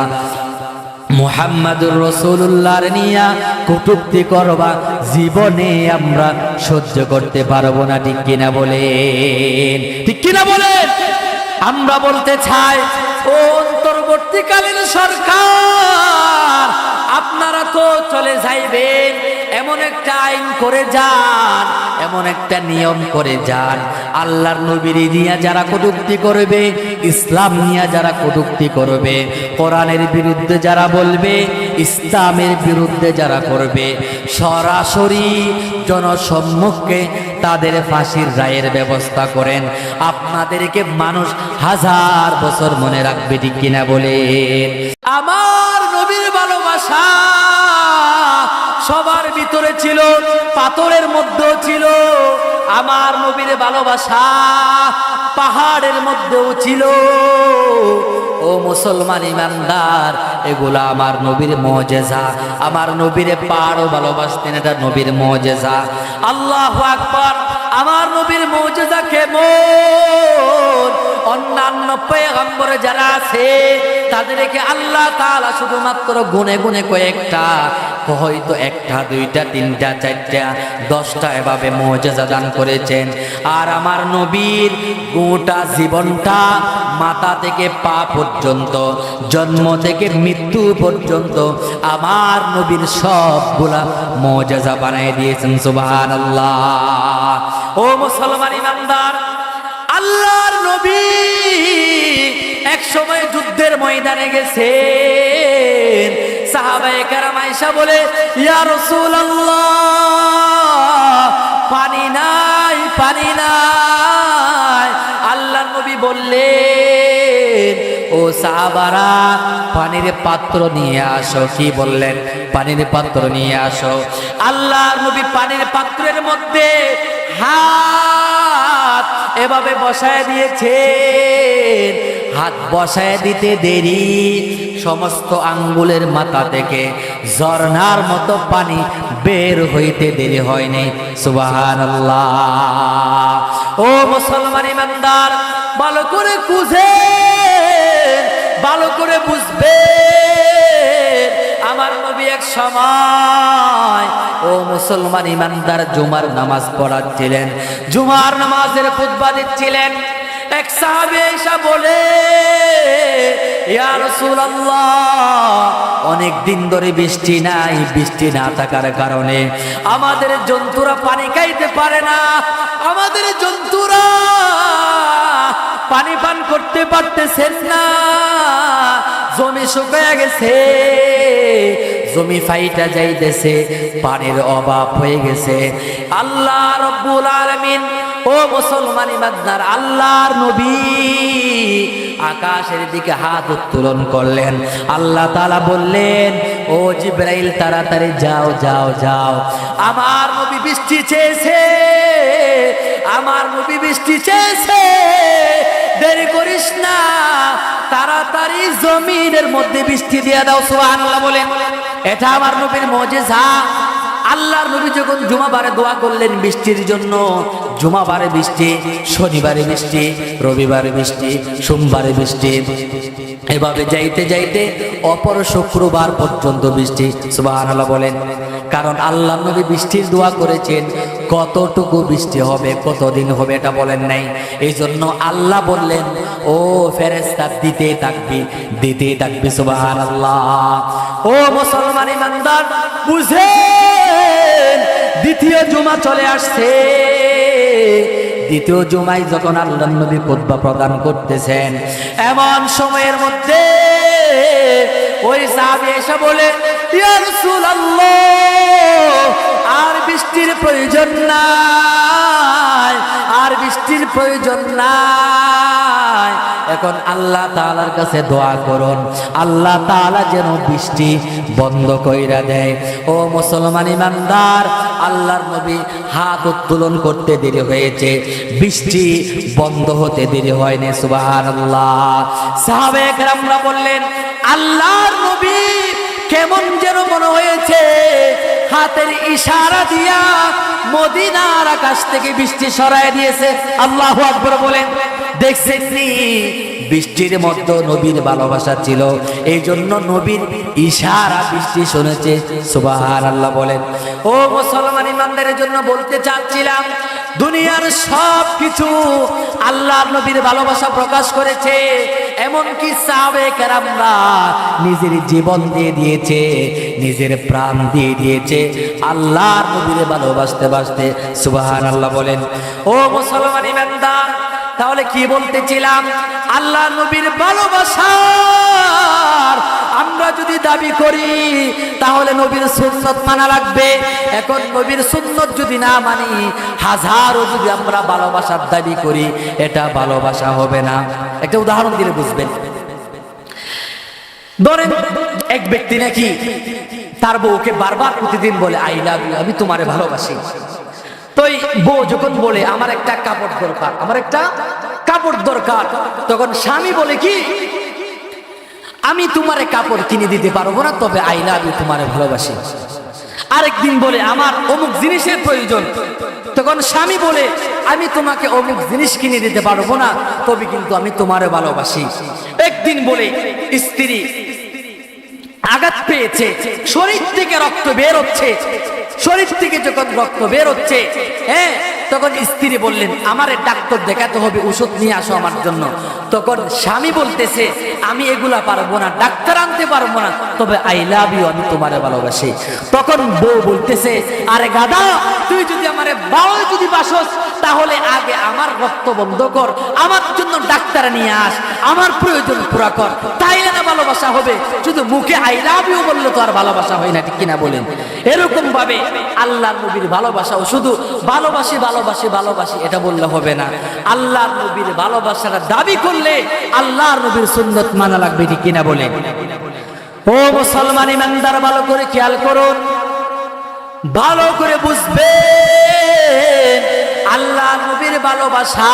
Speaker 1: মুহাম্মদুর রাসূলুল্লাহর নিয়া কটূক্তি করবা জীবনে আমরা সহ্য করতে পারবো না ঠিক কিনা বলেন ঠিক কিনা বলেন আমরা বলতে চাই ও অন্তর্বর্তীকালীন সরকার আপনারা তো চলে যাইবেন এমন একটা আইন করে যান এমন একটা নিয়ম করে যান আল্লাহর নবীর নিয়ে যারা কটূক্তি করবে ইসলাম নিয়ে যারা কটূক্তি করবে কোরআনের বিরুদ্ধে যারা বলবে ইসলামের বিরুদ্ধে যারা করবে সরাসরি জনসম্মুখে তাদের ফাঁসির রায়ের ব্যবস্থা করেন আপনাদেরকে মানুষ হাজার বছর মনে রাখবে ঠিক কিনা বলেন আমার নবীর ভালোবাসা সবার ভিতরে ছিল পাথরের মধ্যেও ছিল আমার নবীর ভালোবাসা পাহাড়ের মধ্যেও ছিল ও মুসলমান ইমানদার এগুলা আমার নবীর মুজিজা আমার নবীরে পাহাড়ও ভালোবাসতেন এটা নবীর মুজিজা আল্লাহু আকবার আমার নবীর মুজিজা মুজিজা কেমন, অন্যান্য পয়গম্বর যারা আছে তাদেরকে আল্লাহ তাআলা শুধুমাত্র গুনে গুনে কয়েকটা, হয়তো একটা দুইটা তিনটা চারটা 10টা এভাবে মুজিজা দান করেছেন। আর আমার নবীর গোটা জীবনটা মাথা থেকে পা পর্যন্ত, জন্ম থেকে মৃত্যু পর্যন্ত আমার নবীর সবগুলা মুজিজা বানিয়ে দিয়েছেন। সুবহানাল্লাহ। ও মুসলমান ইমানদার, আল্লাহর নবী এক সময় যুদ্ধের ময়দানে গেছেন। সাহাবায়ে কেরাম আয়েশা বলে, ইয়া রাসূলুল্লাহ, পানি নাই, পানি নাই। আল্লাহর নবী বললেন, ও সাহাবারা, পানির পাত্র নিয়ে আসো। কি বললেন? পানির পাত্র নিয়ে আসো। আল্লাহর নবী পানির পাত্রের মধ্যে হাত এভাবে বসায় দিয়েছেন। হাত বসায় দিতে দেরি, সমস্ত আঙ্গুলের মাথা থেকে ঝর্ণার মতো পানি বের হইতে দেরি হয়নি। সুবহানাল্লাহ। ও মুসলমান ইমানদার, ভালো করে বুঝে, ভালো করে বুঝবে, আমার নবী এক সময়, ও মুসলমান ইমানদার, জুমার নামাজ পড়াচ্ছিলেন, জুমার নামাজের খুতবা দিচ্ছিলেন। এক সাহাবী এসে বলে, ইয়া রাসূলুল্লাহ, অনেক দিন ধরে বৃষ্টি নাই, বৃষ্টি না থাকার কারণে আমাদের জন্তুরা পানি খাইতে পারে না, আমাদের জন্তুরা পানি পান করতে পারতেছেন না, জমি শুকিয়ে গেছে, জমি ফাইটা যাইতেছে, পানির অভাব হয়ে গেছে। আল্লাহ রাব্বুল আলামিন, ও মুসলমান ইমানদার, আল্লাহর নবী আকাশের দিকে হাত উত্তোলন করলেন। আল্লাহ তাআলা বললেন, ও জিবরাইল, তাড়াতাড়ি যাও, যাও, যাও। আমার নবী বৃষ্টি চেয়েছে, আমার নবী বৃষ্টি চেয়েছে, দেরি করিস না, তাড়াতাড়ি জমিনের মধ্যে বৃষ্টি দিয়ে দাও। সুবহানাল্লাহ বলেন। এটা আমার নবীর মুজিজা। আল্লাহর নবী যখন জুমাবারে দোয়া করলেন বৃষ্টির জন্য, জুমাবারে বৃষ্টি, শনিবারে বৃষ্টি, রবিবারে বৃষ্টি, সোমবারে বৃষ্টি, এভাবে যাইতে যাইতে অপর শুক্রবার পর্যন্ত বৃষ্টি। সুবহানাল্লাহ বলেন। কারণ আল্লাহর নবী বৃষ্টির দোয়া করেছেন, কতটুকু বৃষ্টি হবে, কতদিন হবে এটা বলেন নাই। এই জন্য আল্লাহ বললেন, ও ফেরেশতা, দিতেই থাকবি, দিতেই থাকবি। সুবহানাল্লাহ। ও মুসলমান ইমানদার, বুঝেন, দ্বিতীয় জুমা চলে আসছে। দ্বিতীয় জুমায় যখন আল্লাহর নবী খুতবা প্রদান করতেছেন, এমন সময়ের মধ্যে ওই সাহাবী এসে বলে, ইয়া রাসূলুল্লাহ, আর বৃষ্টির প্রয়োজন নাই, আর বৃষ্টির প্রয়োজন নাই। এখন আল্লাহ তাআলার কাছে দোয়া করুন, আল্লাহ তাআলা যেন বৃষ্টি বন্ধ কইরা দেয়। ও মুসলমান ইমানদার, আল্লাহর নবী হাত উত্তোলন করতে দেরি হয়েছে, বৃষ্টি বন্ধ হতে দেরি হয়নি। সুবহানাল্লাহ। সাহাবায়ে কেরামরা বললেন, আল্লাহর নবী কেমন যেন মনে হয়েছে, হাতের ইশারা দিয়া মদিনার আকাশ থেকে বৃষ্টি সরায় দিয়েছে। আল্লাহু আকবার বলেন। দেখছেন নি, বৃষ্টির মধ্যে নবীর ভালোবাসা ছিল, এই জন্য নবীর ইশারা বৃষ্টি শুনেছে। সুবহানাল্লাহ বলেন। ও মুসলমান ইমানদারের জন্য বলতে চাচ্ছিলাম, দুনিয়ার সব কিছু আল্লাহর নবীর ভালোবাসা প্রকাশ করেছে। এমনকি সাহাবায়ে কেরামরা নিজের জীবন দিয়ে দিয়েছে, নিজের প্রাণ দিয়ে দিয়েছে আল্লাহর নবীর ভালোবাসতে বাসতে। সুবহানাল্লাহ বলেন। ও মুসলমান ইমানদার, তাহলে কি বলতেছিলাম, আল্লাহ নবীর ভালোবাসার আমরা যদি দাবি করি, তাহলে নবীর সুন্নত মানা লাগবে। এখন নবীর সুন্নত যদি না মানি, হাজারও যদি আমরা ভালোবাসার দাবি করি, এটা ভালোবাসা হবে না। একটা উদাহরণ দিলে বুঝবেন। ধরেন এক ব্যক্তি নাকি তার বউকে বারবার প্রতিদিন বলে, আই লাভ ইউ, আমি তোমারে ভালোবাসি। তো বউ যখন বলে, আমার একটা কাপড় দরকার, আমার একটা কাপড় দরকার, তখন স্বামী বলে কি, আমি তোমারে কাপড় কিনে দিতে পারবো না, তবে আই লাভ ইউ, তোমারে ভালোবাসি। আরেকদিন বলে আমার অমুক জিনিসের প্রয়োজন, তখন স্বামী বলে আমি তোমাকে অমুক জিনিস কিনে দিতে পারবো না, তবে কিন্তু আমি তোমারে ভালোবাসি। একদিন বলে স্ত্রী আঘাত পেয়েছে, শরীর থেকে রক্ত বের হচ্ছে, শরীর থেকে যখন রক্ত বের হচ্ছে, হ্যাঁ, তখন স্ত্রী বললেন আমারে ডাক্তার দেখাতে হবে, ওষুধ নিয়ে আসো আমার জন্য। তখন স্বামী বলতেছে আমি এগুলা পারবো না, ডাক্তার আনতে পারবো না, তবে আই লাভ ইউ, আমি তোমারে ভালোবাসি। তখন বউ বলতেছে আরে গাধা, তুই যদি আমারে বাও যদি বাসস, তাহলে আগে আমার রক্ত বন্ধ কর, আমার জন্য ডাক্তার নিয়ে আস, আমার প্রয়োজন পুরা কর, তাইলে না ভালোবাসা হবে। শুধু মুখে আই লাভ ইউ বললে তো আর ভালোবাসা হয় না, ঠিক কিনা বলেন? এরকম ভাবে আল্লাহর নবীর ভালোবাসাও শুধু ভালোবাসি ভালোবাসি ভালোবাসি এটা বললে হবে না। আল্লাহর নবীর ভালোবাসার দাবি করলে আল্লাহর নবীর সুন্নাত মানা লাগবে, ঠিক কিনা বলেন? ও মুসলমান ইমানদার, ভালো করে খেয়াল করুন, ভালো করে বুঝবেন, আল্লাহ নবীর ভালোবাসা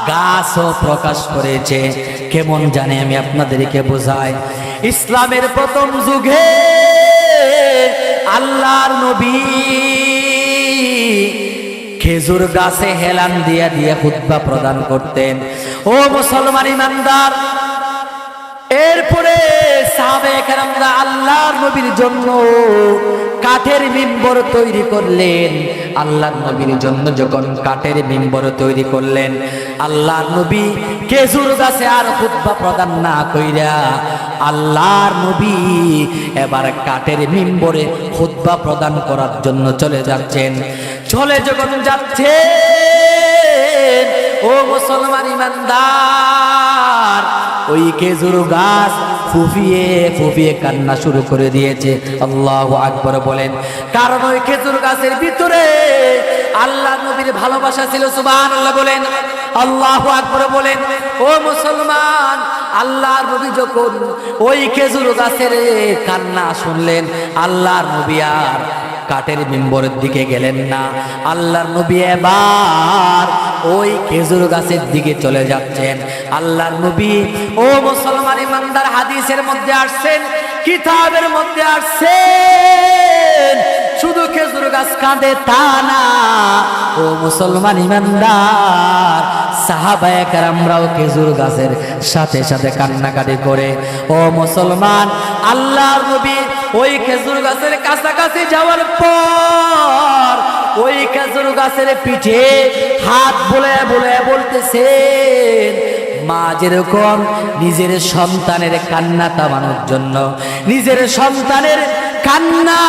Speaker 1: গাছও প্রকাশ করেছে। কেমন জানে আমি আপনাদেরকে বোঝাই। ইসলামের প্রথম যুগে আল্লাহর নবী খেজুর গাছে হেলান দিয়া দিয়ে খুতবা প্রদান করতেন। ও মুসলমান ইমানদার, এরপরে সাহাবায়ে কেরামরা আল্লাহর নবীর জন্য কাঠের মিম্বর তৈরি করলেন। আল্লাহর নবীর জন্য যখন কাঠের মিম্বর তৈরি করলেন, আল্লাহর নবী খেজুর গাছে আর খুতবা প্রদান না কইরা আল্লাহর নবী এবার কাঠের মিম্বরে খুতবা প্রদান করার জন্য চলে যাচ্ছেন। চলে যখন যাচ্ছেন, ও মুসলমান ইমানদার, ওই খেজুর গাছ ফুফিয়ে ফুফিয়ে কান্না শুরু করে দিয়েছে। আল্লাহু আকবার বলেন। কারণ ওই খেজুর গাছের ভিতরে আল্লাহ নবীর ভালোবাসা ছিল। সুবহানাল্লাহ বলেন, আল্লাহু আকবার বলেন। ও মুসলমান, আল্লাহর নবী যখন ওই খেজুর গাছের কান্না শুনলেন, আল্লাহর নবী আর কাঠের মিম্বরের দিকে গেলেন না। আল্লাহর নবী এবার ওই খেজুর গাছের দিকে চলে যাচ্ছেন। আল্লাহর নবী, ও মুসলমান ইমানদার, হাদিসের মধ্যে আসছেন, কিতাবের মধ্যে আসছেন, শুধু খেজুর গাছ কাঁদে তা না, ও মুসলমান ইমানদার, সাহাবায়ে কেরামরাও খেজুর গাছের সাথে সাথে কান্নাকাটি করে। ও মুসলমান, আল্লাহর নবী ওই খেজুর গাছের কাছাকাছি যাওয়ার পর ওই খেজুর গাছের পিঠে হাত বুলায় বুলায় বলতেছেন, মা যেরকম নিজের সন্তানের কান্না থামানোর জন্য, নিজের সন্তানের কান্না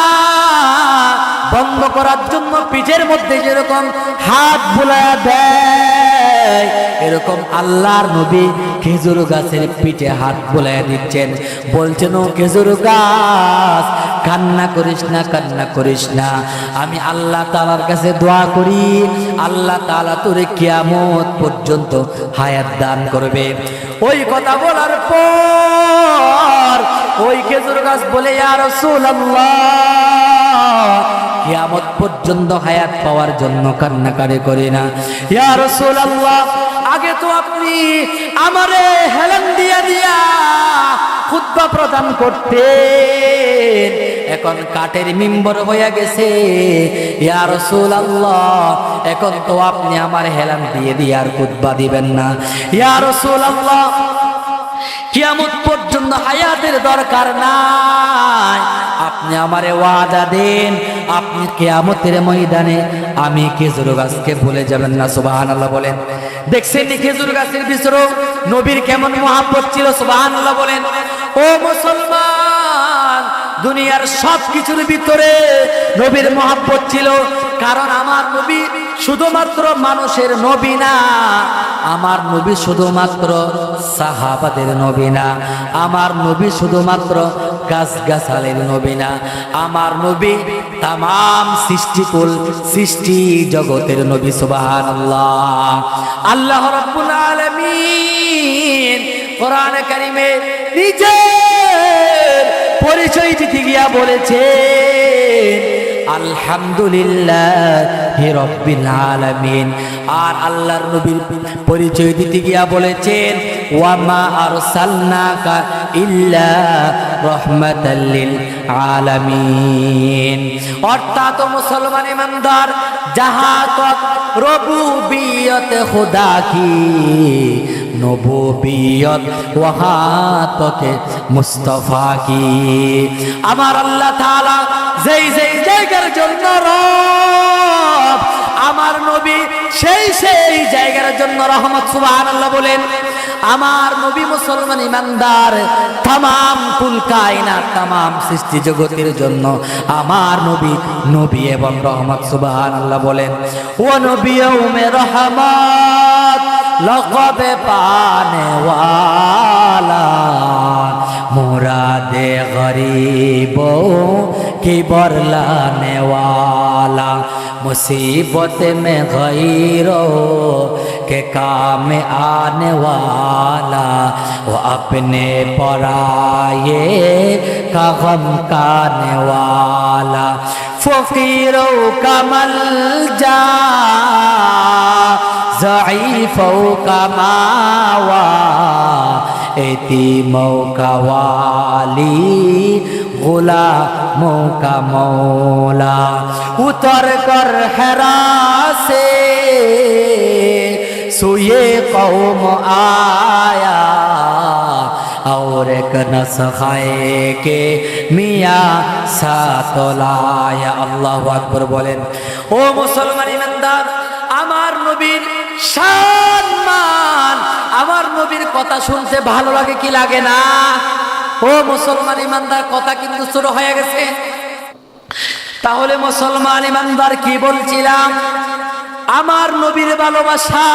Speaker 1: বন্ধ করার জন্য পিঠের মধ্যে যেরকম হাত বুলায় দেয়, এরকম আল্লাহর নবী খেজুর গাছের পিঠে হাত বুলায় দিচ্ছেন। বলছেন, ও খেজুর গাছ, কান্না করিস না, কান্না করিস না, আমি আল্লাহ তাআলার কাছে দোয়া করি, আল্লাহ তাআলা তোরে কিয়ামত পর্যন্ত হায়াত দান করবে। ওই কথা বলার পর ওই খেজুর গাছ বলে, ইয়া রাসূলুল্লাহ, কিয়ামত পর্যন্ত হায়াত পাওয়ার জন্য কান্নাকারি করি না। ইয়া রাসূলুল্লাহ, আগে তো আপনি আমারে হেলান দিয়া দিয়া খুতবা প্রদান করতেন, এখন কাঠের মিম্বর হয়ে গেছে। ইয়া রাসূলুল্লাহ, এখন তো আপনি আমার হেলান দিয়ে দিয়ে আর খুতবা দিবেন না। ইয়া রাসূলুল্লাহ, কিয়ামত পর্যন্ত হায়াতের দরকার নাই, আপনি আমারে ওয়াদা দেন, আপনি কিয়ামতের ময়দানে আমি খেজুর গাছকে ভুলে যাবেন না। সুবহানাল্লাহ বলেন। দেখছেন খেজুর গাছের ভিতরে নবীর কেমন মহব্বত ছিল। সুবহানাল্লাহ বলেন। ও মুসলমান, দুনিয়ার সব কিছুর ভিতরে নবীর মহব্বত ছিল, কারণ আমার নবী শুধুমাত্র মানুষের নবী না, আমার নবী শুধুমাত্র সাহাবাদের নবী না, আমার নবী শুধুমাত্র গাছগাছালির নবী না, আমার নবী তামাম সৃষ্টিকুল সৃষ্টি জগতের নবী। সুবহানাল্লাহ। আল্লাহ রাব্বুল আলামিন কোরআনে কারিমে নিজের পরিচয় দিতে গিয়া বলেছেন, আলহামদুলিল্লাহি রাব্বিল আলামিন। আর আল্লাহর নবীর পরিচয় দিতে গিয়া বলেছেন, ওয়ামা আরসালনাকা ইল্লা রাহমাতাল লিল আলামিন। অর্থাৎ মুসলমান ইমানদার, যাহা তক রবুবিয়ত খুদা কি, নবুবিয়ত ওয়াহা তকে মুস্তাফা কি। আমার আল্লাহ তাআলা যেই যেই জায়গার জন্য রব, আমার নবী সেই সেই জায়গার জন্য রহমত। সুবহানাল্লাহ বলেন। আমার নবী মুসলমান ইমানদার তামাম কুল কায়নাত, তামাম সৃষ্টি জগতের জন্য আমার নবী নবী এবং রহমত। সুবহানাল্লাহ বলেন। ও নবী উম্মে রহমত লকবে পানে ওয়ালা, মুরাদে গরিবো की बरलाने वाला, मुसीबत में गैरों के काम आने वाला, वो अपने पराये का गम काने वाला, फकीरों का मलजा ज़ईफ़ों का मावा, यतीमों का वाली गुलामों का मौला, उतर कर हिरा से सुए कौम आया, और एक नस्ख़े के मियाँ साथ लाया। अल्लाहु अकबर बोलें। ओ मुसलमान ईमानदार, আমার নবীর সম্মান, আমার নবীর কথা শুনতে ভালো লাগে কি লাগে না? ও মুসলমান ইমানদার, কথা কিন্তু শুরু হয়ে গেছে। তাহলে মুসলমান ইমানদার কি বলছিলাম? আমার নবীর ভালোবাসা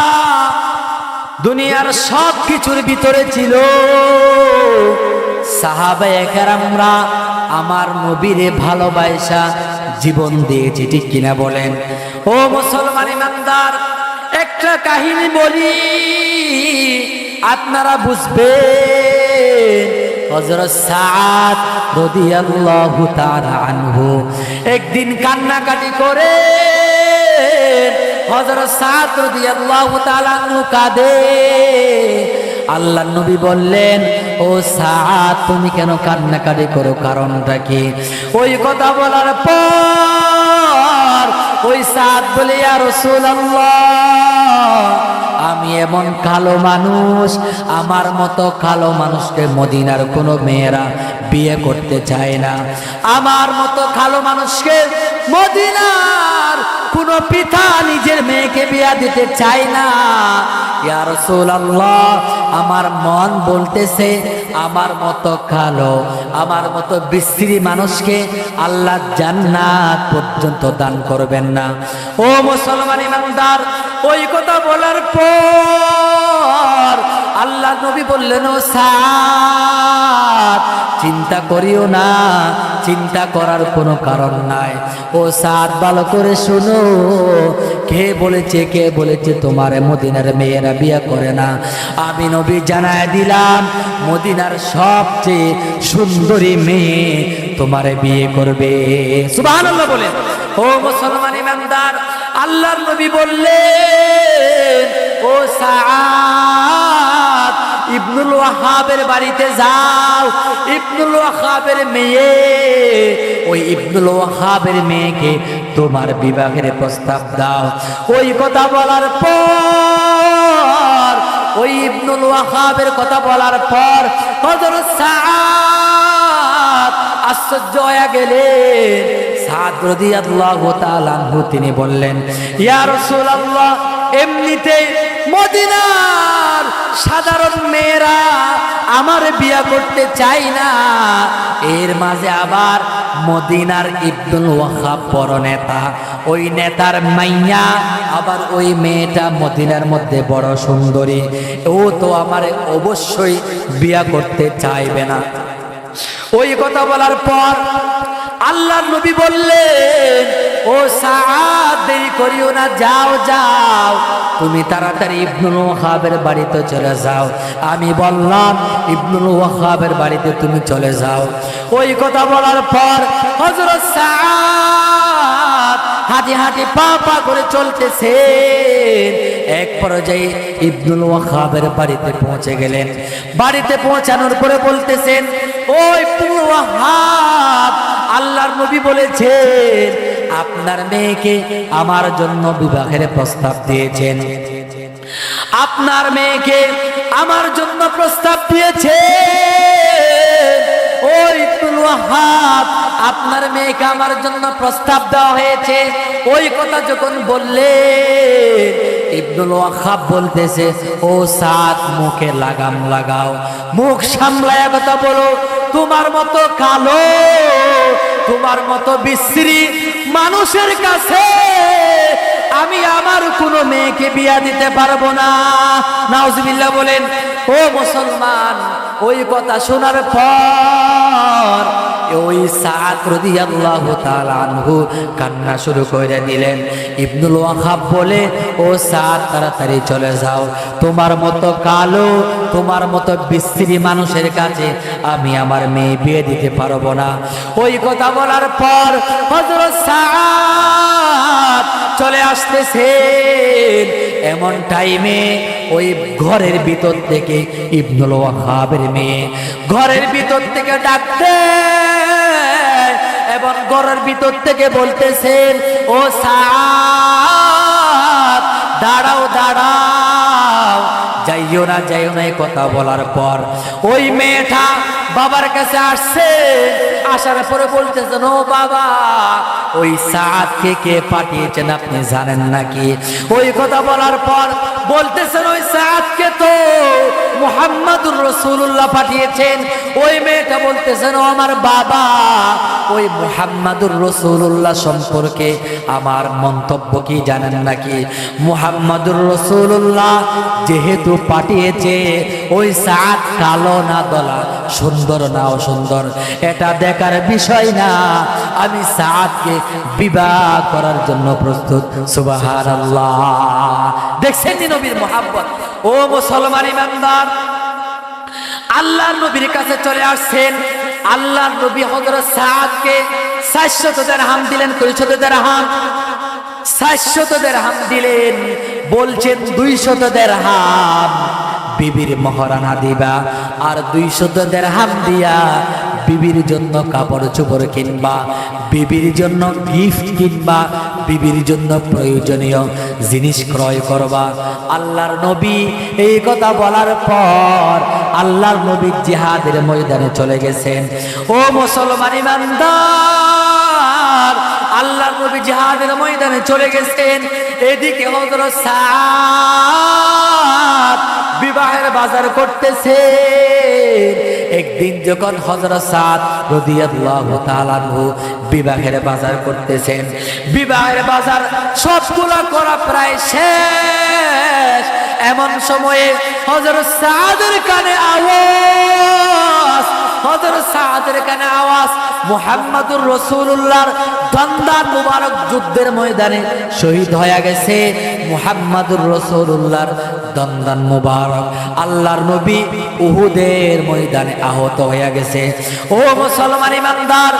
Speaker 1: দুনিয়ার সব কিছুর ভিতরে ছিল। সাহাবায়ে কেরামরা আমার নবীরে ভালোবাসা জীবন দিয়েছে, ঠিক কিনা বলেন? ও মুসলমান ইমানদার, একটা কাহিনী বলি, আপনারা বুঝবেন। হযরত সাদ রাদিয়াল্লাহু তাআলা আনহু একদিন কান্নাকাটি করে, হযরত সাদ রাদিয়াল্লাহু তাআলা আনহু কাঁদে। আল্লাহর নবী বললেন, ও সাদ, তুমি কেন কান্নাকাটি করো, কারণটা কি? ওই কথা বলার পর ওই সাদ বলে, ইয়া রাসূলুল্লাহ, আমি এমন কালো মানুষ, আমার মতো কালো মানুষকে মদিনার কোনো মেয়েরা বিয়ে করতে চায় না। আমার মতো কালো মানুষকে মদিনার কোনো পিতা নিজের মেয়েকে বিয়ে দিতে চায় না। ইয়া রাসূলুল্লাহ, আমার মন বলতেছে আমার মতো কালো, আমার মতো বিশ্রী মানুষকে আল্লাহ জান্নাত পর্যন্ত দান করবেন না। ও মুসলমান ইমানদার, ওই কথা বলার পর আল্লাহ নবী বললেন, ও সাদ, চিন্তা করিও না, চিন্তা করার কোনো কারণ নাই। ও সাদ, ভালো করে শোনো, কে বলেছে তোমার মদিনার মেয়েরা বিয়ে করে না? আমি নবী জানায় দিলাম, মদিনার সবচেয়ে সুন্দরী মেয়ে তোমারে বিয়ে করবে। সুবহানাল্লাহ বলে। ও মুসলমান ইমানদার, আল্লাহর নবী বললেন, ও সাদ, ইবনুল ওয়াহাবের বাড়িতে যাও, ইবনুল ওয়াহাবের মেয়ে, ওই ইবনুল ওয়াহাবের মেয়েকে তোমার বিবাহের প্রস্তাব দাও। ওই কথা বলার পর, ওই ইবনুল ওয়াহাবের কথা বলার পর হযরত সাদ আশ্চর্য হয়ে গেলেন। সাদ রাদিয়াল্লাহু তাআলা আনহু তিনি বললেন, ইয়া রাসূলুল্লাহ, এমনিতে মদিনার সাধারণ মেয়েরা আমার বিয়ে করতে চাই না, এর মাঝে আবার মদিনার ইবনুল ওয়াহাব বড় নেতা, ওই নেতার মাইয়া, আবার ওই মেয়েটা মদিনার মধ্যে বড় সুন্দরী, ও তো আমার অবশ্যই বিয়ে করতে চাইবে না। ওই কথা বলার পর আল্লাহর নবী বললেন, ও সাদ, দেরি করিও না, যাও যাও, তুমি তাড়াতাড়ি ইবনুল ওয়াহাবের বাড়িতে চলে যাও। আমি বললাম, ইবনুল ওয়াহাবের বাড়িতে তুমি চলে যাও। ওই কথা বলার পর হযরত সাদ হাঁটি হাঁটি পা পা করে চলতেছেন। এক পর্যায়ে ইবনুল ওয়াহাবের বাড়িতে পৌঁছে গেলেন। বাড়িতে পৌঁছানোর পরে বলতেছেন, ও ইবনুল ওয়াহাব, আল্লাহর নবী বলেছেন আপনার মেয়েকে আমার জন্য বিবাহের প্রস্তাব দিয়েছেন। আপনার মেয়েকে আমার জন্য প্রস্তাব দিয়েছে। ও ইবনুল ওয়াহাব, আপনার মেয়েকে আমার জন্য প্রস্তাব দেওয়া হয়েছে। ওই কথা যখন বললেন, ইবনুল ওয়াহাব বলতেছে, ও সাদ, মুখে লাগাম লাগাও, মুখ সামলায়া কথা বলো। তোমার মতো কালো, তোমার মতো বিশ্রী মানুষের কাছে আমি আমার কোনো মেয়েকে বিয়া দিতে পারবো না। নাউজুবিল্লাহ বলেন। ও মুসলমান, ওই কথা শোনার পর ওই সাদ রাদিয়াল্লাহু তাআলা আনহু কান্না শুরু করে দিলেন। ইবনুল ওয়াহাব বলে, ও সাদ, তাড়াতাড়ি চলে যাও, তোমার মতো কালো, তোমার মতো বিশ্রী মানুষের কাছে আমি আমার মেয়ে বিয়ে দিতে পারবো না। ওই কথা বলার পর হযরত সাদ চলে আসতেছেন। এমন টাইমে ওই ঘরের ভিতর থেকে ইবনুল ওয়াহাবের মেয়ে ঘরের ভিতর থেকে ডাকতে এবং ঘরের ভিতর থেকে বলতেছেন, ও সাদ, দাঁড়াও দাঁড়াও, যাইও না যাইও না। এই কথা বলার পর ওই মেয়েটা বাবার কাছে আসছে। আসার পরে বলতেছেন, ও বাবা, ওই সাদকে কে পাঠিয়েছেন আপনি জানেন নাকি? ওই কথা বলার পর বলতেছেন, ওই সাদকে তো মুহাম্মাদুর রাসূলুল্লাহ পাঠিয়েছেন। ওই মেয়েটা বলতেছেন, ও আমার বাবা, ওই মুহাম্মাদুর রাসূলুল্লাহ সম্পর্কে আমার মন্তব্য কি জানেন নাকি? মুহাম্মাদুর রাসূলুল্লাহ যেহেতু পাঠিয়েছে, ওই সাদ কালো না গলা, সুন্দর না অসুন্দর, এটা দেখার বিষয় না। আমি সাদকে বিবাহ করার জন্য প্রস্তুত। সুবহানাল্লাহ। দেখছেন নবীর মুহাব্বত। ও মুসলমান ইমানদার, আল্লাহর নবীর কাছে চলে আসছেন। আল্লাহর নবী হযরত সাদকে 400 দিরহাম দিলেন। 400 দিরহাম, 400 দিরহাম দিলেন। বলছেন 200 দিরহাম বিবির মহারানা দিবা, আর 200 দিরহাম দিয়া বিবির জন্য কাপড় চোপড় কিনবা, বিবির জন্য গিফট কিনবা, বিবির জন্য প্রয়োজনীয় জিনিস ক্রয় করবা। আল্লাহর নবী এই কথা বলার পর আল্লাহর নবী জিহাদের ময়দানে চলে গেছেন। ও মুসলমান ইমানদার, আল্লাহর নবী জিহাদের ময়দানে চলে গেছেন। এদিকে হযরত সাদ বিবাহের বাজার করতেছে। একদিন যখন হযরত সাদ রাদিয়াল্লাহু তাআলা আনহু বিবাহের বাজার করতেছেন, বিবাহের বাজার সবগুলা করা প্রায় শেষ। এমন সময়ে হযরত সাদের কানে আওয়াজ, হযরত সাদের কানে আওয়াজ, মুহাম্মাদুর রাসূলুল্লাহর দন্দান মুবারক যুদ্ধের ময়দানে শহীদ হয়ে গেছে। মুহাম্মাদুর রাসূলুল্লাহর দন্দান মুবারক, আল্লাহর নবী উহুদের ময়দানে আহত হয়ে গেছে। ও মুসলমান ইমানদার,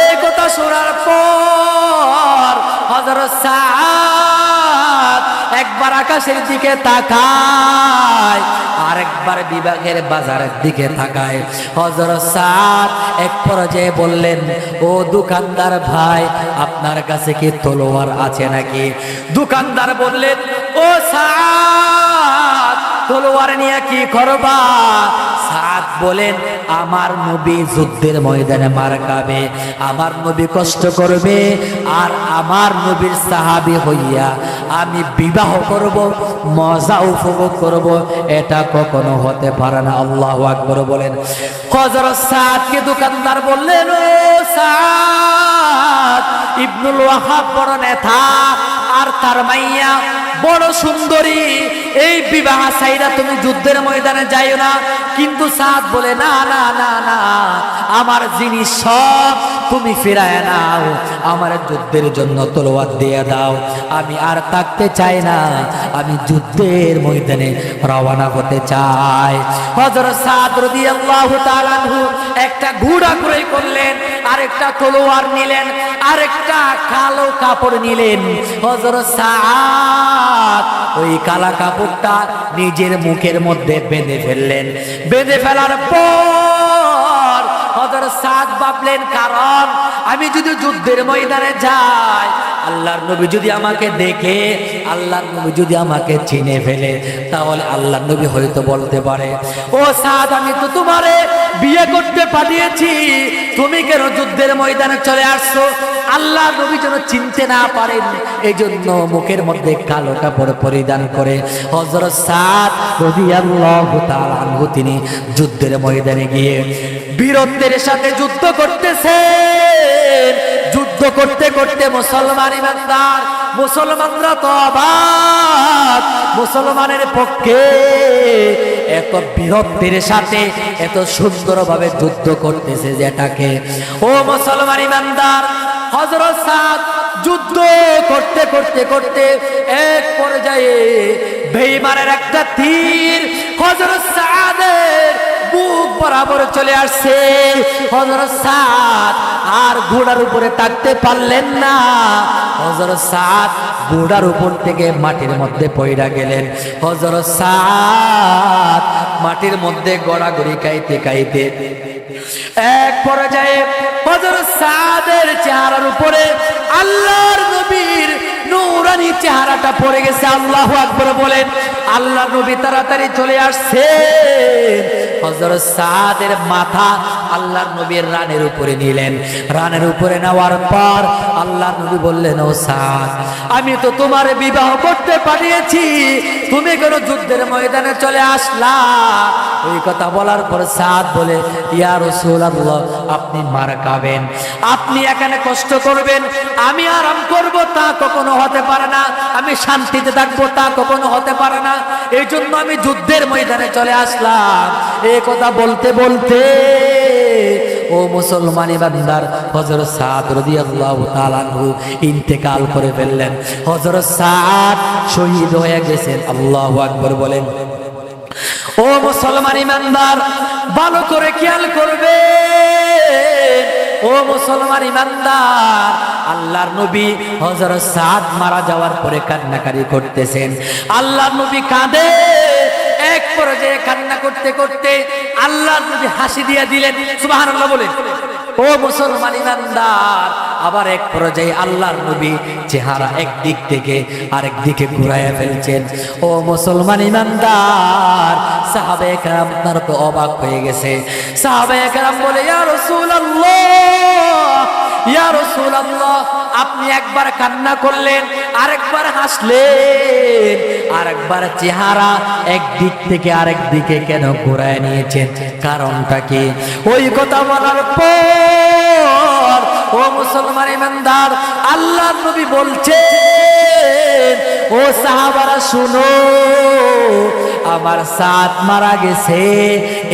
Speaker 1: এই কথা শোনার পর হযরত সাদ একবার আকাশের দিকে তাকায়, আরেকবার বিবাহের বাজারের দিকে তাকায়। হযরত সাদ এক পর্যায়ে বললেন, ও দোকানদার ভাই, আপনার কাছে কি তলোয়ার আছে নাকি? দোকানদার বললেন, ও সাদ, তলোয়ার নিয়ে কি করবা? সাদ বলেন, আমার নবী যুদ্ধের ময়দানে মার খাবে, আমার নবী কষ্ট করবে, আর আমার নবীর সাহাবী হইয়া আমি বিবাহ করব, মজা উপভোগ করব, এটা কখনো হতে পারে না। আল্লাহু আকবার বলেন। হযরত সাদকে দোকানদার বললেন, ও সাদ, ইবনুল ওয়াহাব বড় নেতা আর তার মাইয়া বড় সুন্দরী, এই বিবাহ চাইরা তুমি যুদ্ধের ময়দানে যাইও না। কিন্তু সাদ বলে, না না না না, আমার জিনিস সব তুমি ফিরায় নাও, আমার যুদ্ধের জন্য তলোয়ার দিয়ে দাও, আমি আর থাকতে চাই না, আমি যুদ্ধের ময়দানে রওনা হতে চাই। হযরত সাদ রাদিয়াল্লাহু তাআলা আনহু একটা ঘোড়া ক্রয় করলেন, আরেকটা তলোয়ার নিলেন, আরেকটা কালো কাপড় নিলেন। হযরত সাদ ওই ওই কালা কাপড়টা নিজের মুখের মধ্যে বেঁধে ফেললেন। বেঁধে ফেলার পর হযরত সাদ ভাবলেন, কারণ আমি যদি যুদ্ধের ময়দানে যাই, আল্লাহর নবী যদি আমাকে দেখে, আল্লাহর নবী যদি আমাকে চিনে ফেলে, তাহলে আল্লাহর নবী হয়তো বলতে পারে, ও সাদ, আমি তো তোমারে বিয়ে করতে পাঠিয়েছি, তুমি কেন যুদ্ধের ময়দানে চলে আসছো? আল্লাহর নবী যেন চিনতে না পারেন, এই জন্য মুখের মধ্যে কালো কাপড় পরিধান করে হযরত সাদ রাদিয়াল্লাহু তাআলা আনহু তিনি যুদ্ধের ময়দানে গিয়ে বীরত্বের সাথে যুদ্ধ করতেছেন। যুদ্ধ করতে করতে মুসলমান ইমানদার, মুসলমানরা তো অবাক, মুসলমানের পক্ষে এত বীরত্বের সাথে এত সুন্দরভাবে যুদ্ধ করতেছে যেটাকে। ও মুসলমান ইমানদার, হযরত সাদ যুদ্ধ করতে করতে করতে এক পর্যায়ে বেঈমানের একটা তীর হযরত সাদের বুক বরাবর চলে আসছে। হযরত সাদ আর ঘোড়ার উপরে থাকতে পারলেন না। হযরত সাদ ঘোড়ার উপর থেকে মাটির মধ্যে পড়ে গেলেন। হযরত সাদ মাটির মধ্যে গড়াগড়ি খাইতে খাইতে এক পর্যায়ে হযরত সাদের চেহারার উপরে আল্লাহর নবীর নূরানি চেহারাটা পড়ে গেছে। আল্লাহু আকবার বলেন। আল্লাহর নবী তাড়াতাড়ি চলে আসছে। হযরত সাদের মাথা আল্লাহর নবীর রানের উপরে নিলেন। রানের উপরে নেওয়ার পর আল্লাহর নবী বললেন, ও সাদ, আমি তো তোমার বিবাহ করতে পাঠিয়েছি, তুমি কেন যুদ্ধের ময়দানে চলে আসলা? এই কথা বলার পর সাদ বলে, ইয়া রাসূলুল্লাহ, আপনি মার খাবেন, আপনি এখানে কষ্ট করবেন, আমি আরাম করব, তা কখনো হতে পারে না। আমি শান্তিতে থাকবো, তা কখনো হতে পারে না। এই জন্য আমি যুদ্ধের ময়দানে চলে আসলাম। এই কথা বলতে বলতে ও মুসলমানি বান্দার, হযরত সাদ রাদিয়াল্লাহু তাআলা আনহু ইন্তেকাল করে ফেললেন। হযরত সাদ শহীদ হয়ে গেছেন। আল্লাহু আকবার বলেন। ও মুসলমান ইমানদার, ভালো করে খেয়াল করবে। ও মুসলমান ইমানদার, আল্লাহর নবী হযরত সাদ মারা যাওয়ার পরে কান্নাকারি করতেছেন। আল্লাহর নবী কাঁদে। এক পর্যায়ে কান্না করতে করতে আল্লাহর নবী হাসি দিয়ে দিলেন। সুবহানাল্লাহ বলে। ও মুসলমান ইমানদার, আবার এক পর্যায়ে আল্লাহর নবী চেহারা একদিক থেকে আরেক দিকে ঘুরাইয়া ফেলছেন। ও মুসলমান ইমানদার, সাহাবায়ে কেরাম তারা তো অবাক হয়ে গেছে। সাহাবায়ে কেরাম বলে, ইয়া রাসূলুল্লাহ, ইয়া রাসূলুল্লাহ, আপনি একবার কান্না করলেন, আরেকবার হাসলেন, আরেকবার চেহারা একদিক থেকে আরেক দিকে কেন ঘুরায় নিয়েছেন? কারণটা কি? ওই কথা বলার পর ও মুসলমান ইমানদার, আল্লাহর নবী বলছেন, ও সাহাবারা শুনো, আমার সাদ মারা গেছে,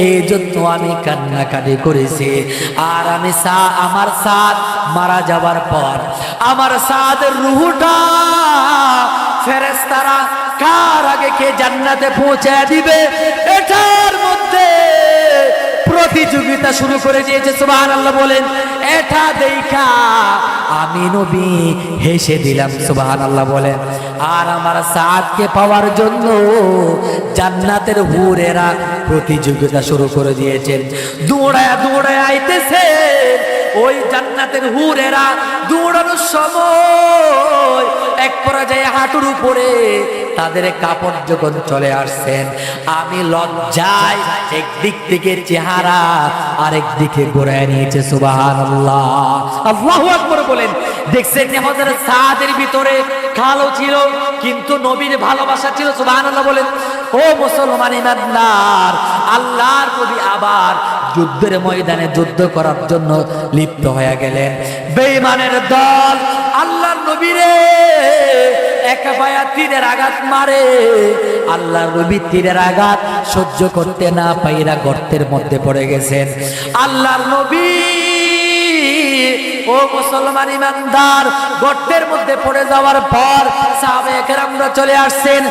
Speaker 1: এই জন্য আমি কান্নাকাটি করেছি। আর আমি আমার সাদ মারা যাবার পর আমার সাদের রূহটা ফেরেশতারা কার আগে কে জান্নাতে পৌঁছায় দিবে, এটার মধ্যে প্রতিযোগিতা শুরু করে দিয়েছে। সুবহানাল্লাহ বলেন। এটা দেখা আমি নবী হেসে দিলাম। সুবহানাল্লাহ বলেন। আর আমার সাদকে পাওয়ার জন্য জান্নাতের হুরেরা প্রতিযোগিতা শুরু করে দিয়েছেন। দৌড়ায় দৌড়ায় আইতেছে। ওই জান্নাতের হুরেরা দৌড়ানোর সময় এক পর্যায়ে হাঁটুর উপরে তাদের কাপড় যখন চলে আসছেন, আমি লজ্জায় একদিক থেকে চেহারা আরেক দিকে ঘুরায় নিয়েছে। সুবহানাল্লাহ, আল্লাহু আকবার বলেন। দেখছেন হযরত সাদের ভিতরে কালো ছিল, কিন্তু নবীর ভালোবাসা ছিল। সুবহানাল্লাহ বলেন। ও মুসলমান ইমানদার, আল্লাহর নবী আবার যুদ্ধের ময়দানে যুদ্ধ করার জন্য লিপ্ত হয়ে গেলেন। বেঈমানের দল আল্লাহর নবীরে একেবারে তীরের আঘাত মারে। আল্লাহর নবী তীরের আঘাত সহ্য করতে না পাইরা গর্তের মধ্যে পড়ে গেছেন। আল্লাহর নবী, ও মুসলমান ইমানদার, গর্তের মধ্যে পড়ে যাওয়ার পর সাহাবায়ে কেরামরা চলে আসছেন।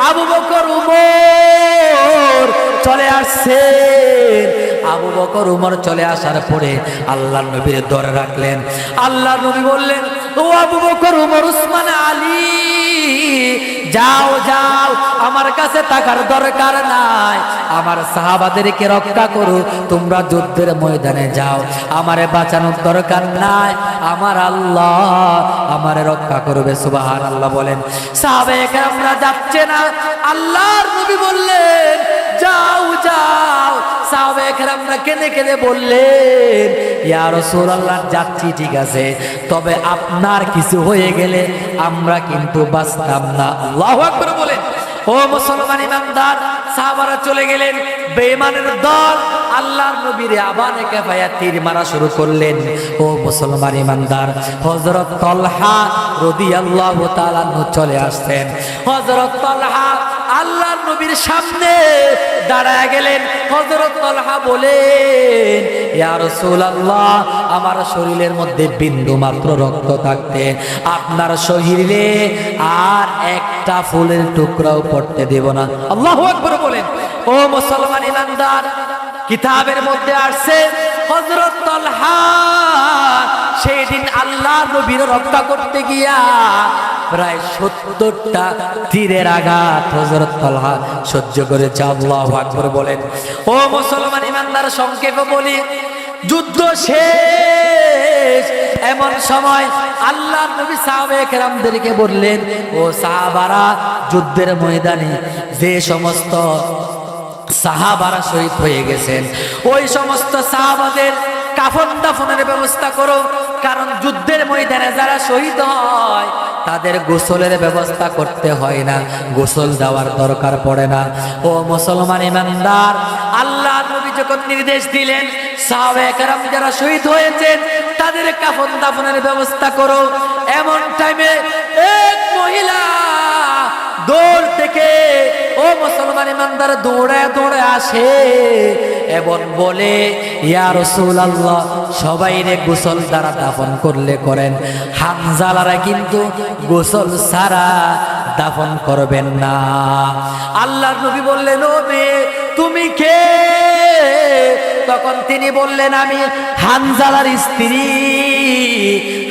Speaker 1: আবু বকর উমর চলে আসছেন। আবু বকর উমর চলে আসার পরে আল্লাহর নবীর ধরে রাখলেন। আল্লাহর নবী বললেন, ও আবু বকর, উমর, উসমান, আলী, যাও যাও, আমার কাছে টাকার দরকার নাই, আমার সাহাবাদেরকে রক্ষা করো, তোমরা যুদ্ধের ময়দানে যাও, আমারে বাঁচানোর দরকার নাই, আমার আল্লাহ আমারে রক্ষা করবে। সুবহানাল্লাহ বলেন। সাহাবায়ে কেরামরা যাচ্ছে না, আল্লাহর নবী বললেন যাও যাও। সাহাবায়ে কেরামরা কেঁদে কেঁদে বললেন ইয়া রাসূলুল্লাহ যাচ্ছি ঠিক আছে, তবে আপনার কিছু হয়ে গেলে আমরা কিন্তু বাঁচতাম না। আল্লাহু আকবার বলেন। ও মুসলমান ইমানদার, সাহাবারা চলে গেলেন, বেঈমানের দল আল্লাহর নবীরে আবানে কেফায়া তীর মারা শুরু করলেন। ও মুসলমান ইমানদার, হযরত তালহা রাদিয়াল্লাহু তাআলা চলে আসছেন। হযরত তালহা আল্লাহর নবীর সামনে দাঁড়ায় গেলেন। হযরত তালহা বলেন ইয়া রাসূলুল্লাহ, আমার শরীরের মধ্যে বিন্দু মাত্র রক্ত থাকতে আপনার শরীরে আর একটা ফুলের টুকরাও পড়তে দেব না। আল্লাহু আকবার বলেন। ও মুসলমান ইমানদার, কিতাবের মধ্যে আসছে হযরত তালহা সেই দিন আল্লাহর নবীর রক্ষা করতে গিয়া প্রায় 70টা তীরের আঘাত হযরত তালহা সহ্য করেছে। আল্লাহু আকবার বলেন। ও মুসলমান ইমানদার, সংক্ষেপে বলি, যুদ্ধ শেষ। এমন সময় আল্লাহর নবী সাহাবায়ে কেরামদেরকে বললেন, ও সাহাবারা, যুদ্ধের ময়দানে যে সমস্ত সাহাবারা শহীদ হয়ে গেছেন ওই সমস্ত সাহাবাদের কাফন দাফনের ব্যবস্থা করো, কারণ যুদ্ধের ময়দানে যারা শহীদ হয় তাদের গোসলের ব্যবস্থা করতে হয় না, গোসল দেওয়ার দরকার পড়ে না। ও মুসলমান ইমানদার, আল্লাহর নবী যখন নির্দেশ দিলেন সাহাবায়ে কেরাম যারা শহীদ হয়েছেন তাদের কাফন দাফনের ব্যবস্থা করো, এমন টাইমে এক মহিলা দৌড় থেকে, ও মুসলমান ইমানদার, দৌড়ে দৌড়ে আসে এবং বলে ইয়া রাসূলুল্লাহ, সবাইরে গোসল দ্বারা দাফন করলে করেন, হামজালারা কিন্তু গোসল ছাড়া দাফন করবেন না। আল্লাহর নবী বললেন, ও মেয়ে তুমি কে? তখন তিনি বললেন, আমি হানজালার স্ত্রী,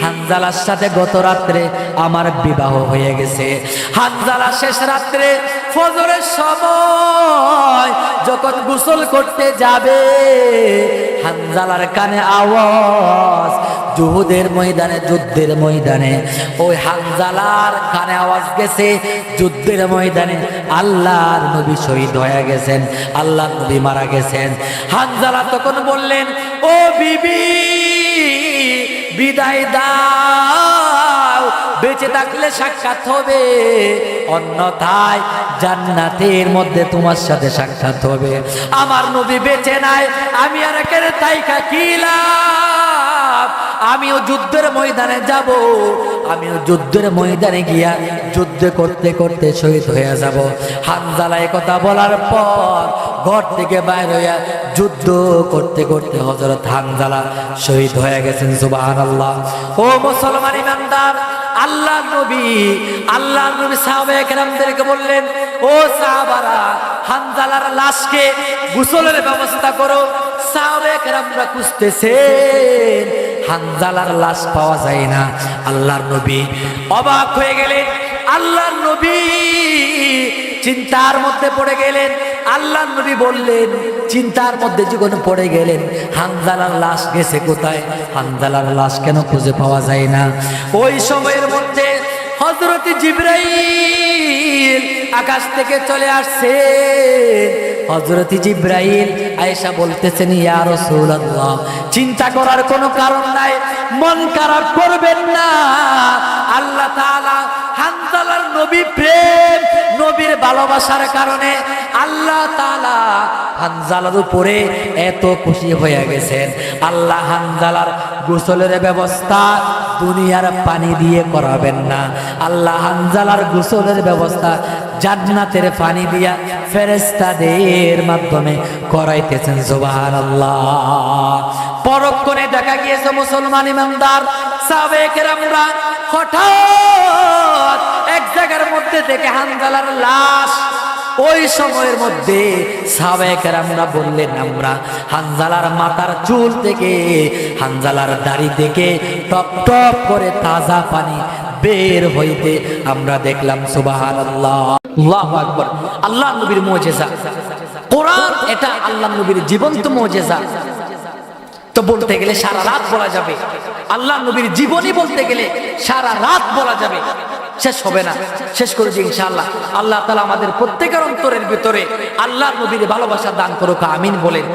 Speaker 1: হানজালার সাথে গত রাত্রে আমার বিবাহ হয়ে গেছে। হানজালা শেষ রাত্রে ফজরের সময় যখন গোসল করতে যাবে, হানজালার কানে আওয়াজ, যুদ্ধের ময়দানে, যুদ্ধের ময়দানে ওই হানজালার কানে আওয়াজ গেছে, যুদ্ধের ময়দানে আল্লাহর নবী শহীদ হয়ে গেছেন, আল্লাহর নবী মারা গেছেন। হানজালা তখন বললেন, ও বিবি বিদায় দাও, বেঁচে থাকলে সাক্ষাৎ হবে, অন্যথায় জান্নাতের মধ্যে তোমার সাথে সাক্ষাৎ হবে। আমার নবী বেঁচে নাই, আমি আর একের তাইকা কি লাভ? আমিও যুদ্ধের ময়দানে যাব, আমিও যুদ্ধের ময়দানে গিয়া যুদ্ধ করতে করতে শহীদ হয়ে যাব। হানজালা এই কথা বলার পর ঘর থেকে বাইর হইয়া যুদ্ধ করতে করতে হযরত হানজালা শহীদ হয়ে গেছেন। সুবহানাল্লাহ। ও মুসলমান ইমানদার, আল্লাহর নবী সাহাবায়ে কেরামদেরকে বললেন, ও সাহাবারা, হানজালার লাশকে গোসলের ব্যবস্থা করো। সাহাবায়ে কেরামরা খুঁজতেছেন, হানজালার লাশ পাওয়া যায় না। আল্লাহর নবী অবাক হয়ে গেলেন, আল্লাহর নবী চিন্তার মধ্যে পড়ে গেলেন। আল্লাহর নবী বললেন, চিন্তার মধ্যে যখন পড়ে গেলেন, হানজালার লাশ গেছে কোথায়? হানজালার লাশ কেন খুঁজে পাওয়া যায় না? ওই সময়ের মধ্যে হযরত জিবরাইল আকাশ থেকে চলে আসছে। হযরত জিবরাইল আয়েশা বলতেছেন, ইয়া রাসূলুল্লাহ, চিন্তা করার কোনো কারণ নাই, মন খারাপ করবেন না। আল্লাহ তাআলা হানজালার নবী প্রেম, নবীর ভালোবাসার কারণে আল্লাহ তাআলা হানজালার উপরে এত খুশি হয়ে গেছেন। আল্লাহ হানজালার গোসলের ব্যবস্থা দুনিয়ার পানি দিয়ে করাবেন না, আল্লাহ হানজালার গোসলের ব্যবস্থা জান্নাতের পানি দিয়া ফেরেশতাদের মাধ্যমে করাইতেছেন। সুবহানাল্লাহ। পরক্ষণে দেখা গিয়েছে মুসলমান ইমানদার, সাহাবায়ে কেরামরা হঠাৎ এক জায়গার মধ্যে থেকে হানজালার লাশ, ওই সময়ের মধ্যে সাহাবায়ে কেরামরা বললেন, আমরা হানজালার মাথার চুল থেকে, হানজালার দাড়ি থেকে টপ টপ করে তাজা পানি বের হইতে আমরা দেখলাম। সুবহানাল্লাহ, আল্লাহু আকবার। আল্লাহ নবীর মুজিজা কোরআন, এটা আল্লাহ নবীর জীবন্ত মুজিজা। তো বলতে গেলে সারা রাত বলা যাবে, আল্লাহ নবীর জীবনী বলতে গেলে সারা রাত বলা যাবে, শেষ হবে না। শেষ করেছি ইনশাআল্লাহ। আল্লাহ তাআলা আমাদের প্রত্যেকের অন্তরের ভিতরে আল্লাহ নবীর ভালোবাসা দান করুক, আমিন বলেন।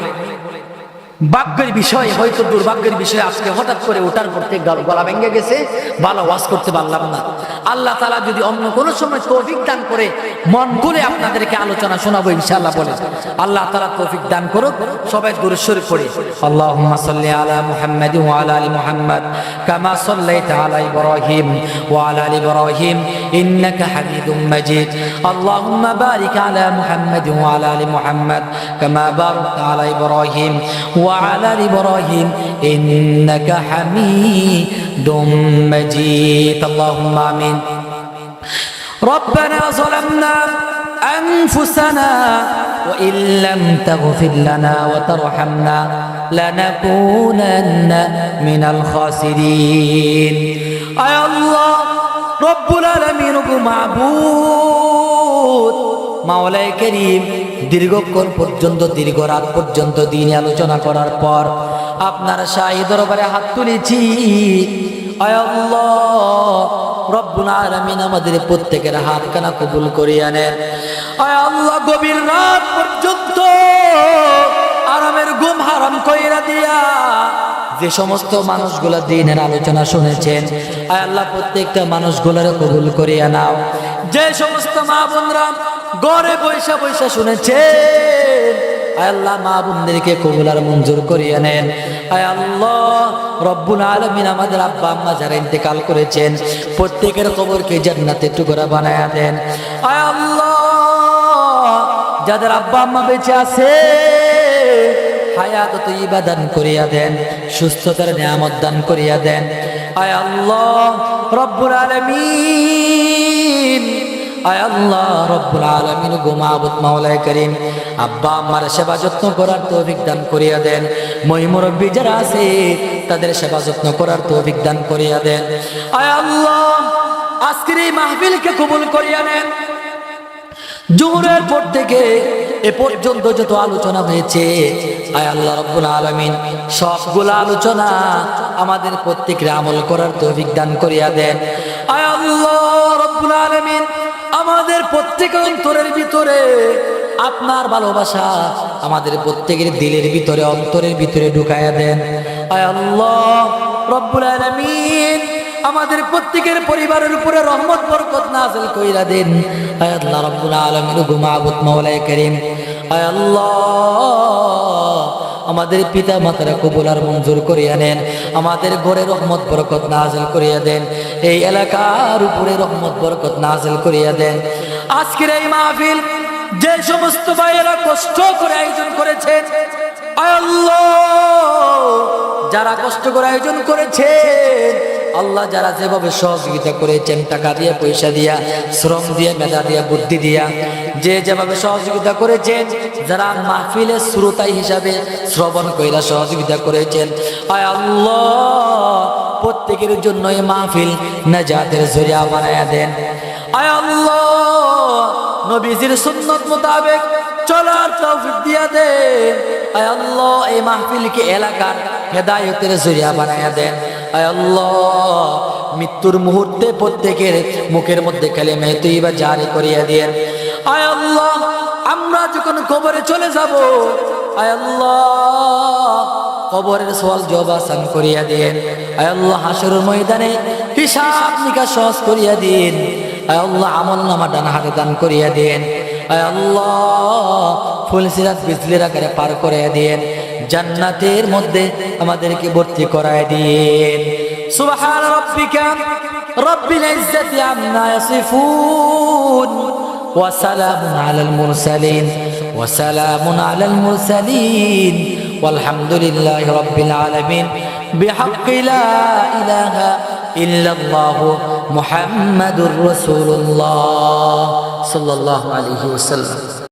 Speaker 1: ভাগ্যের বিষয়, হয়তো দুর্ভাগ্যের বিষয়, আজকে হঠাৎ করে ওঠার পর থেকে গলা ভেঙে গেছে, ভালো ওয়াজ করতে পারলাম না। আল্লাহ তাআলা যদি অন্য কোনো সময় তৌফিক দান করে মন খুলে আপনাদেরকে আলোচনা শোনাবো ইনশাআল্লাহ বলে। আল্লাহ তাআলা তৌফিক দান করুক। সবাই দুরূদ শরীফ পড়ি। আল্লাহুম্মা সাল্লি আলা মুহাম্মাদ ওয়া আলা আলি মুহাম্মাদ কামা সাল্লাইতা আলা ইব্রাহিম ওয়া আলা আলি ইব্রাহিম ইন্নাকা হামিদুম মাজিদ। আল্লাহুম্মা বারিক আলা মুহাম্মাদ ওয়া আলা আলি মুহাম্মাদ কামা বারাকতা আলা ইব্রাহিম وعلى إبراهيم إنك حميد مجيد. اللهم آمين. ربنا ظلمنا أنفسنا وإن لم تغفر لنا وترحمنا لنكونن من الخاسرين. أي الله رب العالمين معبود মাওলাই করিম, দীর্ঘক্ষণ পর্যন্ত, দীর্ঘ রাত পর্যন্ত দিনে আলোচনা করার পর আপনার শাহী দরবারে হাত তুলেছি। আয় আল্লাহ রব্বুল আলামিন, আমাদের প্রত্যেকের হাত কানা কবুল করিয়া নেন। আয় আল্লাহ গভীর রাত পর্যন্ত আরামের ঘুম হারাম কইরা দিয়া যে সমস্ত মানুষগুলা দিনের আলোচনা শুনেছেন, আয় আল্লাহ প্রত্যেকটা মানুষগুলারে কবুল করিয়া নাও। যে সমস্ত মা বোনরা ঘরে বৈশা বৈশা শুনেছেন, আয় আল্লাহ মা বোনদেরকে কবুল আর মঞ্জুর করিয়া নেন। আয় আল্লাহ রব্বুল আলামিন, আমাদের আব্বা আম্মা যারা ইন্তেকাল করেছেন প্রত্যেকের কবরকে জান্নাতের টুকরা বানায়া দেন। আয় আল্লাহ যাদের আব্বা আম্মা বেঁচে আছে হায়াত তয়্যিবা দান করিয়া দেন, সুস্থতার নিয়ামত দান করিয়া দেন। আয় আল্লাহ রব্বুল আলামিন, আয় আল্লাহ রব্বুল আলামিন গো মাবুদ মাওলাই করিম, আব্বা আম্মার সেবা যত্ন করার তৌফিক দান করিয়া দেন। মই মুরব্বি যারা আছে তাদের সেবা যত্ন করার তৌফিক দান করিয়া দেন। আয় আল্লাহ আজকের এই মাহফিলকে কবুল করিয়া নেন। জোহরের পর থেকে এ পর্যন্ত যত আলোচনা হয়েছে, আয় আল্লাহ রব্বুল আলামিন সবগুলো আলোচনা আমাদের প্রত্যেকের আমল করার তৌফিক দান করিয়া দেন। আয় আল্লাহ রব্বুল আলামিন আমাদের প্রত্যেকের অন্তরের ভিতরে আপনার ভালোবাসা আমাদের প্রত্যেকের দিলের ভিতরে, অন্তরের ভিতরে ঢুকাইয়া দেন। আয় আল্লাহ রব্বুল আলামিন আমাদের প্রত্যেকের পরিবারের উপরে রহমত বরকত নাযিল কইরা দেন। আয় আল্লাহ রব্বুল আলামিন গো মাবুদ মাওলাই করিম, আয় আল্লাহ আমাদের পিতা মাতারা কবুল আর মঞ্জুর করিয়া নেন। আমাদের ঘরে রহমত বরকত নাযিল করিয়া দেন। এই এলাকার উপরে রহমত বরকত নাযিল করিয়া দেন। আজকের এই মাহফিল যে সমস্ত ভাইয়েরা কষ্ট করে আয়োজন করেছেন, আয় আল্লাহ যারা কষ্ট করে আয়োজন করেছেন, আল্লাহ যারা যেভাবে সহযোগিতা করেছেন, টাকা দিয়ে, পয়সা দিয়া, শ্রম দিয়ে, মেধা দিয়া, বুদ্ধি দিয়া, যে যেভাবে সহযোগিতা করেছেন, যারা মাহফিলের শ্রোতাই হিসাবে শ্রবণ কইরা সহযোগিতা করেছেন, আয় আল্লাহ প্রত্যেকের জন্য এই মাহফিল নাজাতের জরিয়া বানায়া দেন। আয় আল্লাহ নবীজির সুন্নত মোতাবেক চলার তৌফিক দিয়া দেন। আয় আল্লাহ এই মাহফিলকে এলাকার হেদায়েতের জরিয়া বানায়া দেন। আয় আল্লাহ মৃত্যুর মুহূর্তে প্রত্যেকের মুখের মধ্যে কালিমা তয়্যিবা জারি করিয়া দেন। আয় আল্লাহ আমরা যখন কবরে চলে যাব, আয় আল্লাহ কবরের সওয়াল জবাব আসান করিয়া দেন। আয় আল্লাহ হাসরের ময়দানে হিসাব নিকাশ সহজ করিয়া দেন। আয় আল্লাহ আমলনামা ডান হাতে দান করিয়া দেন। আয় আল্লাহ ফুলসিরাত বিজলির আকারে পার করিয়া দেন। জান্নাতের মধ্যে আমাদেরকে ভর্তি করায় দিন। সুবহান রাব্বিকা রাব্বিল ইজ্জাতি আম্মা ইয়াসিফুন ওয়া সালামুন আলাল মুরসালিন ওয়া সালামুন আলাল মুরসালিন ওয়ালহামদুলিল্লাহি রাব্বিল আলামিন বিহাক্কি লা ইলাহা ইল্লাল্লাহু মুহাম্মাদুর রাসূলুল্লাহ সাল্লাল্লাহু আলাইহি ওয়াসাল্লাম।